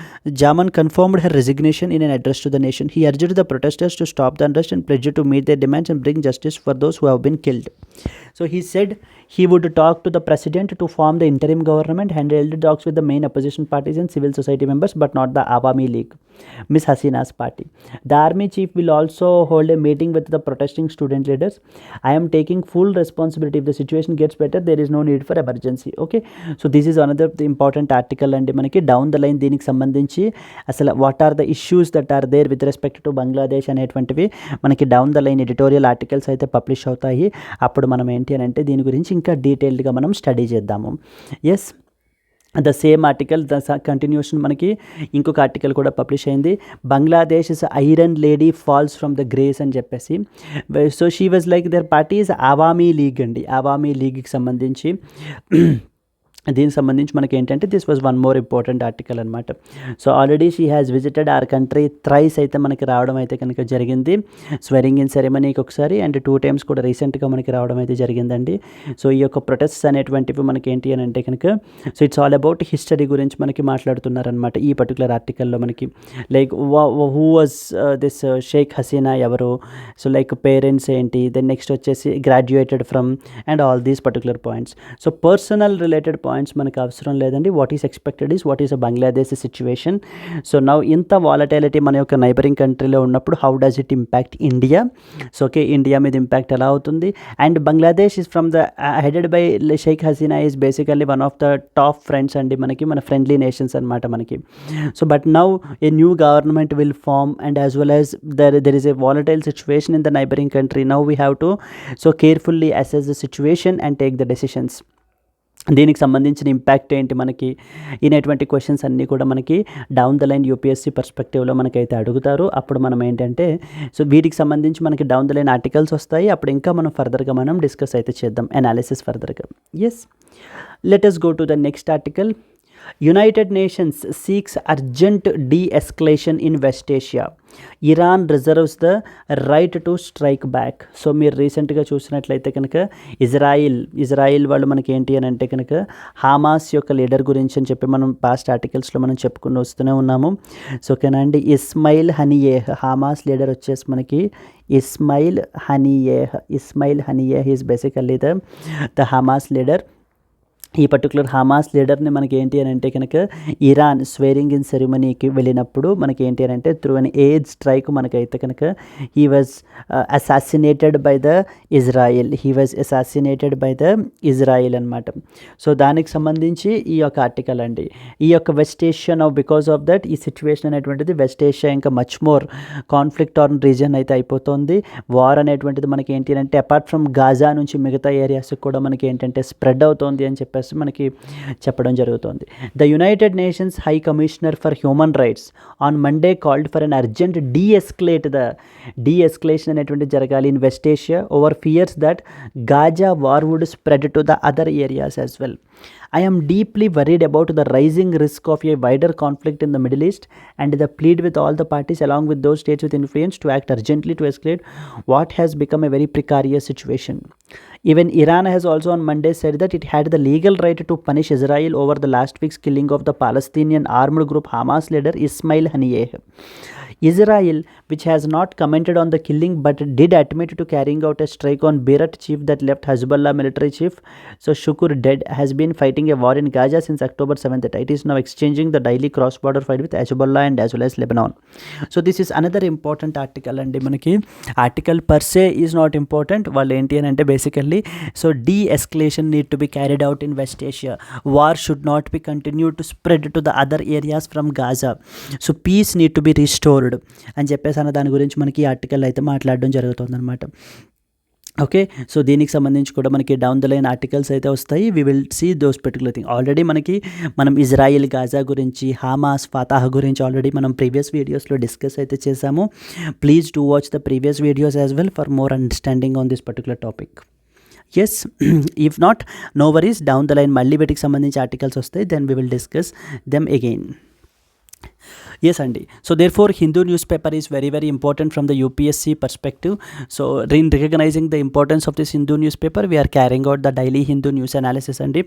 Jaman confirmed her resignation in an address to the nation. He urged the protesters to stop the unrest and pledged to meet their demands and bring justice for those who have been killed. So he said he would talk to the president to form the interim government and held talks with the main opposition parties and civil society members, but not the Awami League, Ms. Hasina's party. The army chief will also hold a meeting with the protesting student leaders. I am taking full responsibility. If the situation gets better, there is no need for emergency. Okay, so this is another important article, and manaki down the line దీనికి సంబంధించి అసలు what are the issues that are there with respect to Bangladesh అనేటువంటివి మనకి down the line editorial articles అయితే publish అవుతాయి. అప్పుడు మనం ఏంటి అని అంటే దీని గురించి ఇంకా డీటెయిల్డ్గా మనం స్టడీ చేద్దాము. Yes, the same article continuation మనకి ఇంకొక ఆర్టికల్ కూడా పబ్లిష్ అయింది. Bangladesh is iron lady falls from the grace అని చెప్పేసి. So she was like their party is Awami League అండి. అవామీ లీగ్కి సంబంధించి దీనికి సంబంధించి మనకి ఏంటంటే this was one more important article అనమాట. So already she has visited our country thrice అయితే మనకి రావడం అయితే కనుక జరిగింది. స్వెరింగ్ ఇన్ సెరమనీకి ఒకసారి అండ్ 2 times కూడా రీసెంట్గా మనకి రావడం అయితే జరిగిందండి. సో ఈ యొక్క ప్రొటెస్ట్స్ అనేటువంటివి మనకి ఏంటి అని అంటే కనుక so it's all about history గురించి మనకి మాట్లాడుతున్నారనమాట ఈ పర్టికులర్ ఆర్టికల్లో మనకి. Like who was this Sheikh Hasina ఎవరు, సో లైక్ పేరెంట్స్ ఏంటి, దెన్ నెక్స్ట్ వచ్చేసి graduated from and all these particular points. So personal related points మనకు అవసరం లేదండి. What is expected is what is a Bangladesh situation. So now ఇంత volatility మన యొక్క neighbouring కంట్రీలో ఉన్నప్పుడు how does it impact India. So okay, India మీద impact ఎలా అవుతుంది. And Bangladesh is from the headed by Sheikh Hasina is basically one of the top friends అండి మనకి, మన ఫ్రెండ్లీ నేషన్స్ అనమాట మనకి. So but now a new government will form and as well as there is a volatile situation in the neighbouring country. Now we have to so carefully assess the situation and take the decisions. దీనికి సంబంధించిన impact ఏంటి మనకి ఇనేటువంటి questions అన్నీ కూడా మనకి down the line UPSC పర్స్పెక్టివ్లో మనకైతే అడుగుతారు. అప్పుడు మనం ఏంటంటే సో వీటికి సంబంధించి మనకి డౌన్ ద లైన్ ఆర్టికల్స్ వస్తాయి. అప్పుడు ఇంకా మనం ఫర్దర్గా మనం డిస్కస్ అయితే చేద్దాం, అనాలిసిస్ ఫర్దర్గా. Yes, let us go to the next article. United Nations seeks urgent de-escalation in West Asia. Iran reserves the right to strike back. So మీరు రీసెంట్గా చూసినట్లయితే కనుక ఇజ్రాయిల్ వాళ్ళు మనకి ఏంటి అని అంటే కనుక హామాస్ యొక్క లీడర్ గురించి అని చెప్పి మనం పాస్ట్ ఆర్టికల్స్లో మనం చెప్పుకుని వస్తూనే ఉన్నాము. సో ఓకేనా అండి, ఇస్మాయిల్ హనియేహ్ హామాస్ లీడర్ వచ్చేసి మనకి Ismail Haniyeh is basically the Hamas leader. ఈ పర్టికులర్ హమాస్ లీడర్ని మనకి ఏంటి అని అంటే కనుక ఇరాన్ స్వేరింగ్ ఇన్ సెరమనీకి వెళ్ళినప్పుడు మనకి ఏంటి అని అంటే త్రూ అన్ ఎయిర్ స్ట్రైక్ మనకైతే కనుక he was assassinated by the Israel అనమాట. సో దానికి సంబంధించి ఈ యొక్క ఆర్టికల్ అండి. ఈ యొక్క west Asia now because of that ఈ సిచ్యువేషన్ అనేటువంటిది వెస్ట్ ఏషియా ఇంకా much more conflict on reason అయితే అయిపోతుంది. వార్ అనేటువంటిది మనకి ఏంటి అంటే అపార్ట్ ఫ్రమ్ గాజా నుంచి మిగతా ఏరియాస్కి కూడా మనకి ఏంటంటే స్ప్రెడ్ అవుతుంది అని చెప్పేసి మనకి చెప్పడం జరుగుతుంది. The United Nations high commissioner for human rights on Monday called for an urgent deescalation అనేటువంటి జరగాలి in West Asia over fears that Gaza war would spread to the other areas as well. I am deeply worried about the rising risk of a wider conflict in the Middle East and the plead with all the parties along with those states with influence to act urgently to escalate what has become a very precarious situation. Even Iran has also on Monday said that it had the legal right to punish Israel over the last week's killing of the Palestinian armed group Hamas leader Ismail Haniyeh. Israel, which has not commented on the killing but did admit to carrying out a strike on Beirut chief that left Hezbollah military chief so Shukur dead, has been fighting a war in Gaza since October 7th. It is now exchanging the daily cross-border fight with Hezbollah and as well as Lebanon. So this is another important article and manaki article per se is not important. వాళ్ళు ఏంటి అని అంటే basically అండి. So de-escalation need to be carried out in West Asia. War should not be continued to spread to the other areas from Gaza. So peace need to be restored అని చెప్పేసి అన్న దాని గురించి మనకి ఈ ఆర్టికల్ అయితే మాట్లాడడం జరుగుతుందన్నమాట. ఓకే, సో దీనికి సంబంధించి కూడా మనకి డౌన్ ద లైన్ ఆర్టికల్స్ అయితే వస్తాయి. We will see those particular thing. Already మనం ఇజ్రాయిల్, గాజా గురించి, హమాస్, ఫతాహ్ గురించి ఆల్రెడీ మనం ప్రీవియస్ వీడియోస్లో డిస్కస్ అయితే చేసాము. Please do watch the previous videos as well for more understanding on this particular topic. Yes, if not, no worries, down the line మళ్ళీ వీటికి సంబంధించి ఆర్టికల్స్ వస్తాయి. Then we will discuss them again. Yes, Andy. So therefore, Hindu newspaper is very, very important from the UPSC perspective. So in recognizing the importance of this Hindu newspaper, we are carrying out the daily Hindu news analysis, Andy.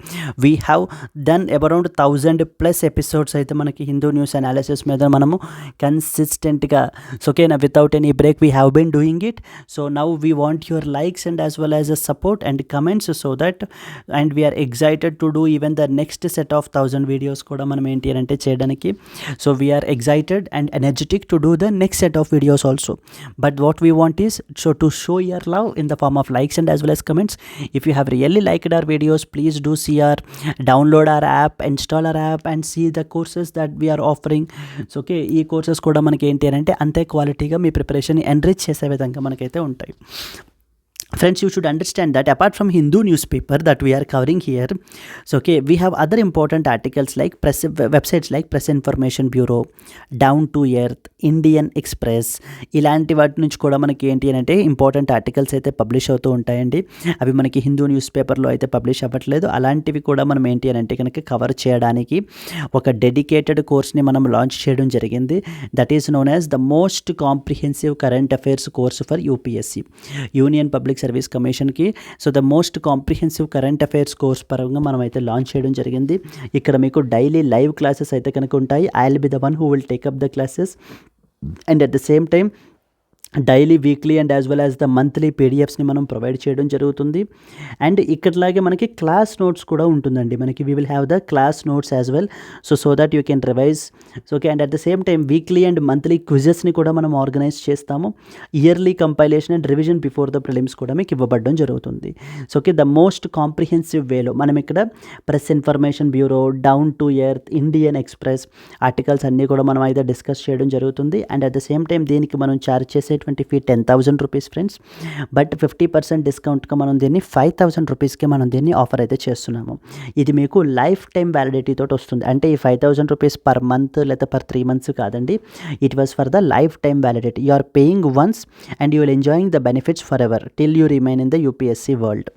We have done around 1000 plus episodes అయితే మనకి Hindu news analysis మీద మనము కన్సిస్టెంట్గా, so ఓకేనా, without any break we have been doing it. So now we want your likes and as well as a support and comments, so that and we're excited to do even the next set of 1000 videos కూడా మనం ఏంటి అంటే చేయడానికి. So we're excited and energetic to do the next set of videos also, but what we want is to show your love in the form of likes and as well as comments. If you have really liked our videos, please do see our download our app, install our app and see the courses that we are offering. So okay, ఈ courses కూడా మనకి ఏంటి అంటే అంతే క్వాలిటీగా మీ preparation enrich చేసే విధంగా మనకైతే ఉంటాయి. Friends, you should understand that apart from Hindu newspaper that we are covering here, so okay, we have other important articles like websites like Press Information Bureau, Down to Earth, Indian Express. ఇలాంటి వాటి నుంచి కూడా మనకి ఏంటి అంటే important articles అయితే publish అవుతూ ఉంటాయండి. అవి మనకి హిందూ న్యూస్ పేపర్లో అయితే పబ్లిష్ అవ్వట్లేదు. అలాంటివి కూడా మనం ఏంటి అంటే కనుక కవర్ చేయడానికి ఒక డెడికేటెడ్ కోర్స్ని మనం లాంచ్ చేయడం జరిగింది. That is known as the most comprehensive current affairs course for UPSC, union public service కమిషన్కి. So the most comprehensive current affairs course పరంగా మనం అయితే లాంచ్ చేయడం జరిగింది. ఇక్కడ మీకు డైలీ లైవ్ క్లాసెస్ అయితే కనుక ఉంటాయి. I will be the one who will take up the classes and at the same time daily, weekly and as well as the monthly పీడిఎఫ్స్ని మనం ప్రొవైడ్ చేయడం జరుగుతుంది. అండ్ ఇక్కడలాగే మనకి క్లాస్ నోట్స్ కూడా ఉంటుందండి. మనకి we will have the class notes as well, so that you can revise. So okay, and at the same time weekly and monthly క్విజెస్ని కూడా మనం ఆర్గనైజ్ చేస్తాము. Yearly compilation and revision before the prelims కూడా మీకు ఇవ్వబడడం జరుగుతుంది. So okay, the most comprehensive వేలో మనం ఇక్కడ press information bureau, down to earth, Indian express articles అన్నీ కూడా మనం అయితే డిస్కస్ చేయడం జరుగుతుంది. And at the same time దీనికి మనం ఛార్జ్ చేసే ఫీ 10,000 రూపీస్ ఫ్రెండ్స్. బట్ 50% డిస్కౌంట్గా మనం దీన్ని 5,000 రూపీస్కి మనం దీన్ని ఆఫర్ అయితే చేస్తున్నాము. ఇది మీకు లైఫ్ టైం వ్యాలిడిటీ తోటి వస్తుంది. అంటే ఈ 5,000 రూపీస్ పర్ మంత్ లేదా పర్ 3 months కాదండి. It was for the lifetime validity. You are paying once and you will enjoying the benefits forever till you remain in the UPSC world.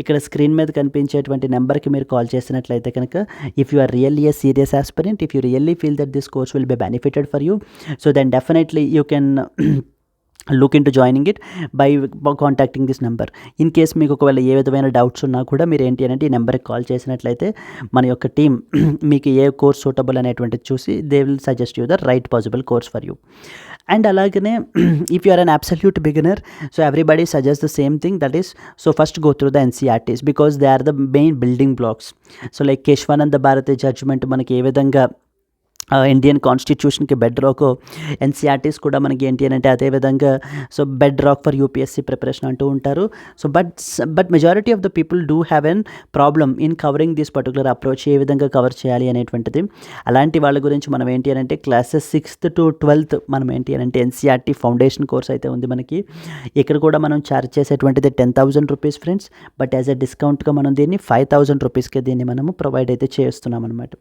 ఇక్కడ screen మీద కనిపించేటువంటి నెంబర్కి మీరు call చేసినట్లయితే కనుక, if you are really a serious aspirant, if you really feel that this course will be benefited for you, so then definitely you can look into joining it by contacting this number. In case మీకు ఒకవేళ ఏ విధమైన doubts ఉన్నా కూడా మీరు ఏంటి అంటే ఈ నెంబర్కి కాల్ చేసినట్లయితే మన యొక్క టీం మీకు ఏ కోర్స్ సూటబుల్ అనేటువంటిది చూసి they will suggest you the right possible course for you. And అలాగనే if you are an absolute beginner, so everybody suggest the same thing, that is so first go through the NCERTs because they are the main building blocks. So like Kesavananda Bharati judgment మనకి ఏ విధంగా Indian కాన్స్టిట్యూషన్కి bedrock, NCERTs కూడా మనకి ఏంటి అంటే అదేవిధంగా so bedrock for UPSC preparation అంటూ ఉంటారు. So but majority of the people do have an problem in covering this particular approach, ఏ విధంగా కవర్ చేయాలి అనేటువంటిది. అలాంటి వాళ్ళ గురించి మనం ఏంటి అంటే క్లాసెస్ 6th to 12th మనం ఏంటి అంటే ఎన్సీఆర్టీ ఫౌండేషన్ కోర్స్ అయితే ఉంది మనకి. ఇక్కడ కూడా మనం ఛార్జ్ చేసేటువంటిది 10,000 rupees friends. But as a డిస్కౌంట్గా మనం దీన్ని 5,000 రూపీస్కే దీన్ని మనము ప్రొవైడ్ అయితే చేస్తున్నాం అనమాట.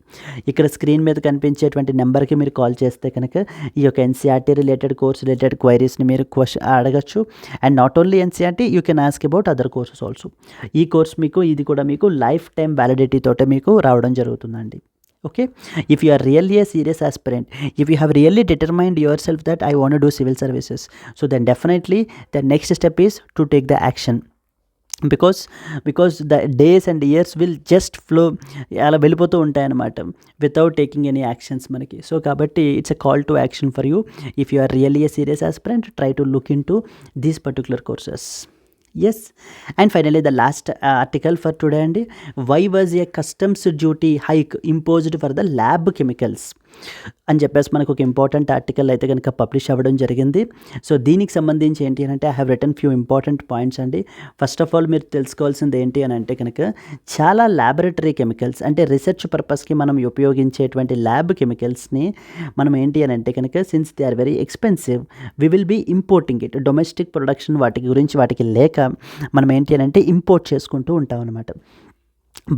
ఇక్కడ స్క్రీన్ మీద కనిపించే నెంబర్కి మీరు కాల్ చేస్తే కనుక ఈ యొక్క ఎన్సీఆర్టీ రిలేటెడ్ కోర్స్ రిలేటెడ్ క్వైరీస్ని మీరు అడగచ్చు. And not only NCERT, you can ask about other courses also. ఈ కోర్స్ ఇది కూడా మీకు లైఫ్ టైం వ్యాలిడిటీ తోటే మీకు రావడం జరుగుతుందండి. Okay, if you are really a serious aspirant, if you have really determined yourself that I want to do civil services, so then definitely the next step is to take the action. Because the days and years will just flow అలా వెళ్ళిపోతూ ఉంటాయన్నమాట without taking any actions మనకి. So కాబట్టి it's a call to action for you. If you are really a serious aspirant, try to look into these particular courses. Yes, and finally the last article for today అండి, why was a customs duty hike imposed for the lab chemicals అని చెప్పేసి మనకు ఒక important article అయితే కనుక publish అవ్వడం జరిగింది. So దీనికి సంబంధించి ఏంటి అని అంటే I have return few important points అండి. ఫస్ట్ ఆఫ్ ఆల్ మీరు తెలుసుకోవాల్సింది ఏంటి అని అంటే కనుక చాలా ల్యాబొరేటరీ కెమికల్స్ అంటే రీసెర్చ్ పర్పస్కి మనం ఉపయోగించేటువంటి ల్యాబ్ కెమికల్స్ని మనం ఏంటి అని అంటే కనుక since they are very expensive we will be importing it. Domestic production వాటికి లేక మనం ఏంటి అని అంటే ఇంపోర్ట్ చేసుకుంటూ ఉంటాం అనమాట.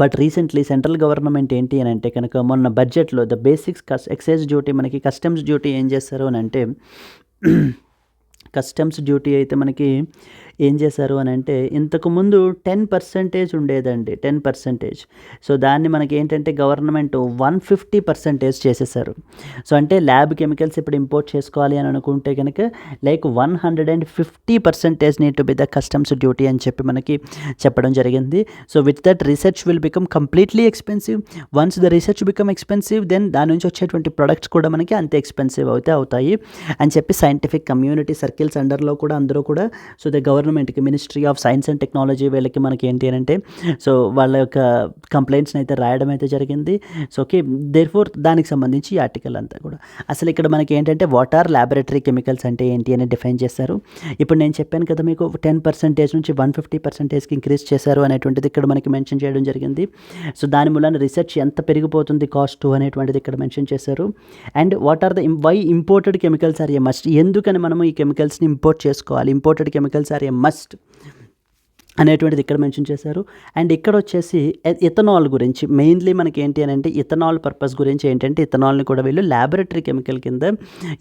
బట్ రీసెంట్లీ సెంట్రల్ గవర్నమెంట్ ఏంటి అని అంటే కనుక మొన్న బడ్జెట్లో ద బేసిక్స్ ఎక్సైజ్ డ్యూటీ మనకి కస్టమ్స్ డ్యూటీ ఏం చేస్తారు అని అంటే కస్టమ్స్ డ్యూటీ అయితే మనకి ఏం చేశారు అని అంటే ఇంతకుముందు 10% ఉండేదండి, 10%. సో దాన్ని మనకి ఏంటంటే గవర్నమెంట్ 150% చేసేసారు. సో అంటే ల్యాబ్ కెమికల్స్ ఇప్పుడు ఇంపోర్ట్ చేసుకోవాలి అని అనుకుంటే కనుక like 150% need to be the customs duty అని చెప్పి మనకి చెప్పడం జరిగింది. So with that research will become completely expensive. Once the research become expensive than దాని నుంచి వచ్చేటువంటి ప్రొడక్ట్స్ కూడా మనకి అంతే ఎక్స్పెన్సివ్ అవుతాయి అని చెప్పి సైంటిఫిక్ కమ్యూనిటీ సర్కిల్స్ అండర్లో కూడా అందరూ కూడా సో ద గవర్నమెంట్కి ministry of science and technology వీళ్ళకి మనకి ఏంటి అని అంటే సో వాళ్ళ యొక్క కంప్లైంట్స్ని అయితే రాయడం అయితే జరిగింది. సో ఓకే దేర్ఫోర్ దానికి సంబంధించి ఈ ఆర్టికల్ అంతా కూడా అసలు ఇక్కడ మనకి ఏంటంటే వాట్ ఆర్ ల్యాబొరేటరీ కెమికల్స్ అంటే ఏంటి అని డిఫైన్ చేస్తారు. ఇప్పుడు నేను చెప్పాను కదా మీకు 10% నుంచి 150%కి ఇంక్రీజ్ చేశారు అనేటువంటిది ఇక్కడ మనకి మెన్షన్ చేయడం జరిగింది. సో దాని మూలన రీసెర్చ్ ఎంత పెరిగిపోతుంది కాస్ట్ అనేటువంటిది ఇక్కడ మెన్షన్ చేశారు. And what are the why imported chemicals are a must, ఎందుకని మనం ఈ కెమికల్స్ని ఇంపోర్ట్ చేసుకోవాలి, imported chemicals are a must అనేటువంటిది ఇక్కడ మెన్షన్ చేశారు. అండ్ ఇక్కడ వచ్చేసి ఇథనాల్ గురించి మెయిన్లీ మనకి ఏంటి అని అంటే ఇథనాల్ పర్పస్ గురించి ఏంటంటే ఇథనాల్ని కూడా వీళ్ళు ల్యాబొరేటరీ కెమికల్ కింద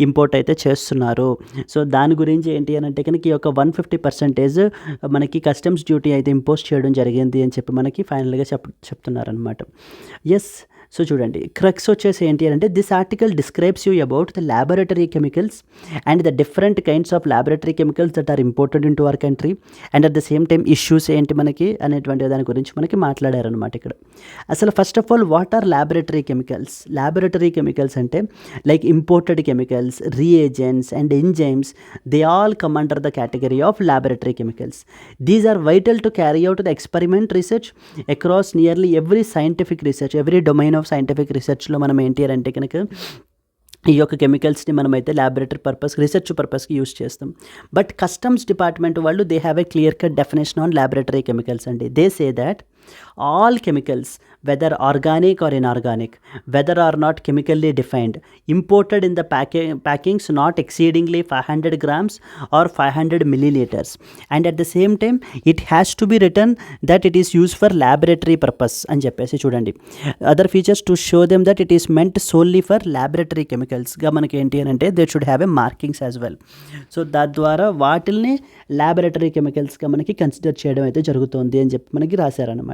ఇంపోర్ట్ అయితే చేస్తున్నారు. సో దాని గురించి ఏంటి అని అంటే కనుక ఈ యొక్క 150% మనకి కస్టమ్స్ డ్యూటీ అయితే ఇంపోజ్ చేయడం జరిగింది అని చెప్పి మనకి ఫైనల్గా చెప్తున్నారనమాట. ఎస్, సో చూడండి క్రక్స్ వచ్చేసి ఏంటి అంటే this article describes you about the laboratory chemicals and the different kinds of laboratory chemicals that are imported in to our country and at the same time issues ఏంటి మనకి అనేటువంటి దాని గురించి మనకి మాట్లాడారనమాట ఇక్కడ. అసలు first of all what are laboratory chemicals? Laboratory chemicals అంటే like imported chemicals, reagents and enzymes, they all come under the category of laboratory chemicals. These are vital to carry out the experiment research across nearly every scientific research, every domain of scientific రీసెర్చ్లో మనం ఏంటి అంటే కనుక ఈ యొక్క కెమికల్స్ని మనమైతే laboratory purpose research పర్పస్కి యూస్ చేస్తాం. బట్ కస్టమ్స్ డిపార్ట్మెంట్ వాళ్ళు they have a clear cut definition on laboratory chemicals అండి. They say that all chemicals whether organic or inorganic, whether or not chemically defined, imported in the packings not exceedingly 500 grams or 500 milliliters, and at the same time it has to be written that it is used for laboratory purpose అని చెప్పేసి చూడండి. other features to show them that it is meant solely for laboratory chemicals గా మనకి ఏంటి అని అంటే they should have a markings as well. So తద్వారా వాటిల్ని ల్యాబొరేటరీ కెమికల్స్గా మనకి కన్సిడర్ చేయడం అయితే జరుగుతుంది అని చెప్పి మనకి రాశారనమాట.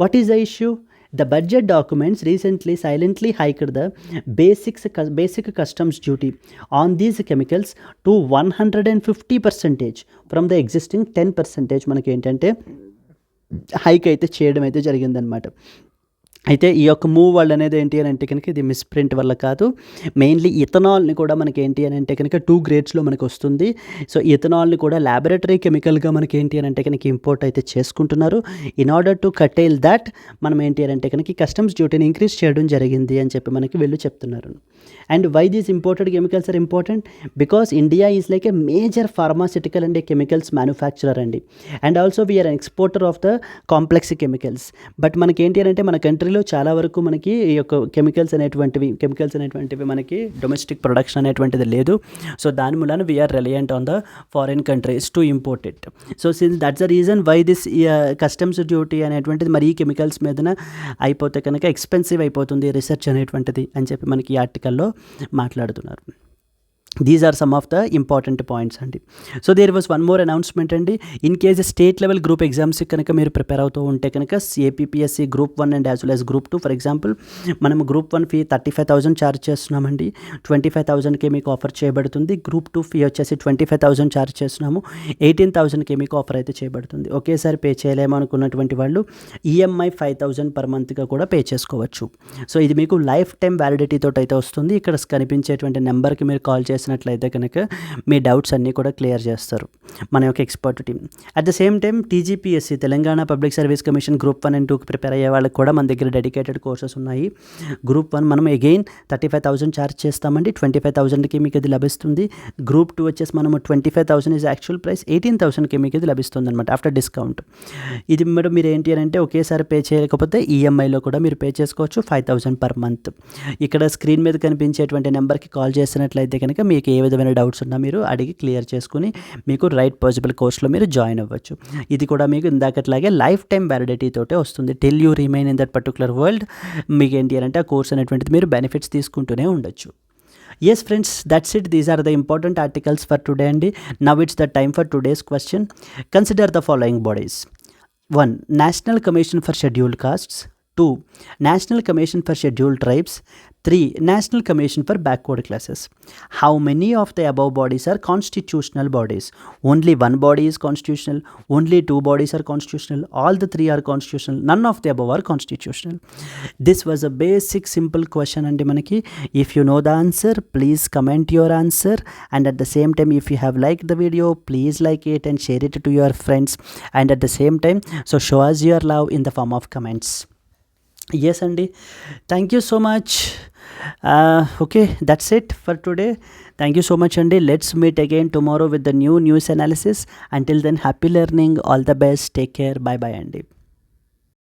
What is the issue? The budget documents recently silently hiked the basic customs duty on these chemicals to 150% from the existing 10% మనకి ఏంటంటే హైక్ అయితే చేయడం అయితే జరిగిందనమాట. అయితే ఈ యొక్క మూవ్ వల్ల అనేది ఏంటి అని అంటే కనుక ఇది మిస్ప్రింట్ వల్ల కాదు, మెయిన్లీ ఇథనాల్ని కూడా మనకి ఏంటి అని అంటే కనుక 2 గ్రేడ్స్లో మనకు వస్తుంది. సో ఇథనాల్ని కూడా ల్యాబొరేటరీ కెమికల్గా మనకి ఏంటి అని అంటే కనుక ఇంపోర్ట్ అయితే చేసుకుంటున్నారు. ఇన్ ఆర్డర్ టు కటైల్ దట్ మనం ఏంటి అని అంటే కనుక కస్టమ్స్ డ్యూటీని ఇంక్రీజ్ చేయడం జరిగింది అని చెప్పి మనకి వీళ్ళు చెప్తున్నారు. And why these imported chemicals are important? Because India is like a major pharmaceutical and chemicals manufacturer అండి. And also we're an exporter of the complex chemicals. But మనకి ఏంటి అని అంటే మన కంట్రీలో చాలా వరకు మనకి ఈ యొక్క కెమికల్స్ అనేటువంటివి మనకి డొమెస్టిక్ ప్రొడక్షన్ అనేటువంటిది లేదు. సో దాని మూలన we're reliant on the foreign countries to import it. So since that's the reason why this customs duty అనేటువంటిది మరి ఈ కెమికల్స్ మీదన అయిపోతే కనుక ఎక్స్పెన్సివ్ అయిపోతుంది రీసెర్చ్ అనేటువంటిది అని చెప్పి మనకి ఈ ఆర్టికల్లో మాట్లాడుతున్నారు. These are some of the important points అండి. So there was one more announcement అండి. In case state level group ఎగ్జామ్స్కి కనుక మీరు ప్రిపేర్ అవుతూ ఉంటే కనుక APPSC group 1 and as well as group 2 for example మనం గ్రూప్ 1 ఫీ 35,000 ఛార్జ్ చేస్తున్నామండి. 25,000కే మీకు ఆఫర్ చేయబడుతుంది. గ్రూప్ 2 ఫీ వచ్చేసి 25,000 ఛార్జ్ చేస్తున్నాము. 18,000కే మీకు ఆఫర్ అయితే చేయబడుతుంది. ఒకేసారి పే చేయలేము అనుకున్నటువంటి వాళ్ళు ఈఎంఐ 5,000 పర్ మంత్గా కూడా పే చేసుకోవచ్చు. సో ఇది మీకు లైఫ్ టైం వ్యాలిడిటీ తోటి అయితే వస్తుంది. ఇక్కడ కనిపించేటువంటి నెంబర్కి మీరు కాల్ చేసినట్లయితే చేసినట్లయితే కనుక మీ డౌట్స్ అన్నీ కూడా క్లియర్ చేస్తారు మన యొక్క expert team. At the same time TGPSC Telangana public service commission group 1 and 2కి ప్రిపేర్ అయ్యే వాళ్ళకి కూడా మన దగ్గర డెడికేటెడ్ కోర్సెస్ ఉన్నాయి. గ్రూప్ 1 మనం అగైన్ 35,000 ఛార్జ్ చేస్తామండి. 25,000కి మీకు ఇది లభిస్తుంది. గ్రూప్ 2 వచ్చేసి మనము 25,000 ఈజ్ యాక్చువల్ ప్రైస్, 18,000కి మీకు ఇది లభిస్తుంది అనమాట ఆఫ్టర్ డిస్కౌంట్. ఇది మేడం మీరు ఏంటి అని అంటే ఒకేసారి పే చేయలేకపోతే ఈఎంఐలో కూడా మీరు పే చేసుకోవచ్చు 5,000 per month. ఇక్కడ స్క్రీన్ మీద కనిపించేటువంటి నెంబర్కి కాల్ చేసినట్లయితే కనుక మీకు ఏ విధమైన డౌట్స్ ఉన్నా మీరు అడిగి క్లియర్ చేసుకుని మీకు రైట్ పాసిబుల్ కోర్స్లో మీరు జాయిన్ అవ్వచ్చు. ఇది కూడా మీకు ఇందాకట్లాగే లైఫ్ టైం వ్యాలిడిటీ తోటే వస్తుంది. Till you remain in that particular world మీకు ఏంటి అని అంటే ఆ కోర్స్ అనేటువంటిది మీరు బెనిఫిట్స్ తీసుకుంటూనే ఉండొచ్చు. Yes friends, that's it. These are the important articles for today and now it's the time for today's question. Consider the following bodies. 1. National Commission for Scheduled Castes. 2. National Commission for Scheduled Tribes. 3. National Commission for Backward Classes. How many of the above bodies are constitutional bodies? Only one body is constitutional, only two bodies are constitutional, all the three are constitutional, none of the above are constitutional. This was a basic simple question and manaki. If you know the answer, please comment your answer, and at the same time if you have liked the video, please like it and share it to your friends, and at the same time so show us your love in the form of comments. Yes Andy, thank you so much. Okay, that's it for today. Thank you so much Andy. Let's meet again tomorrow with the new news analysis. Until then, happy learning, all the best, take care, bye bye Andy.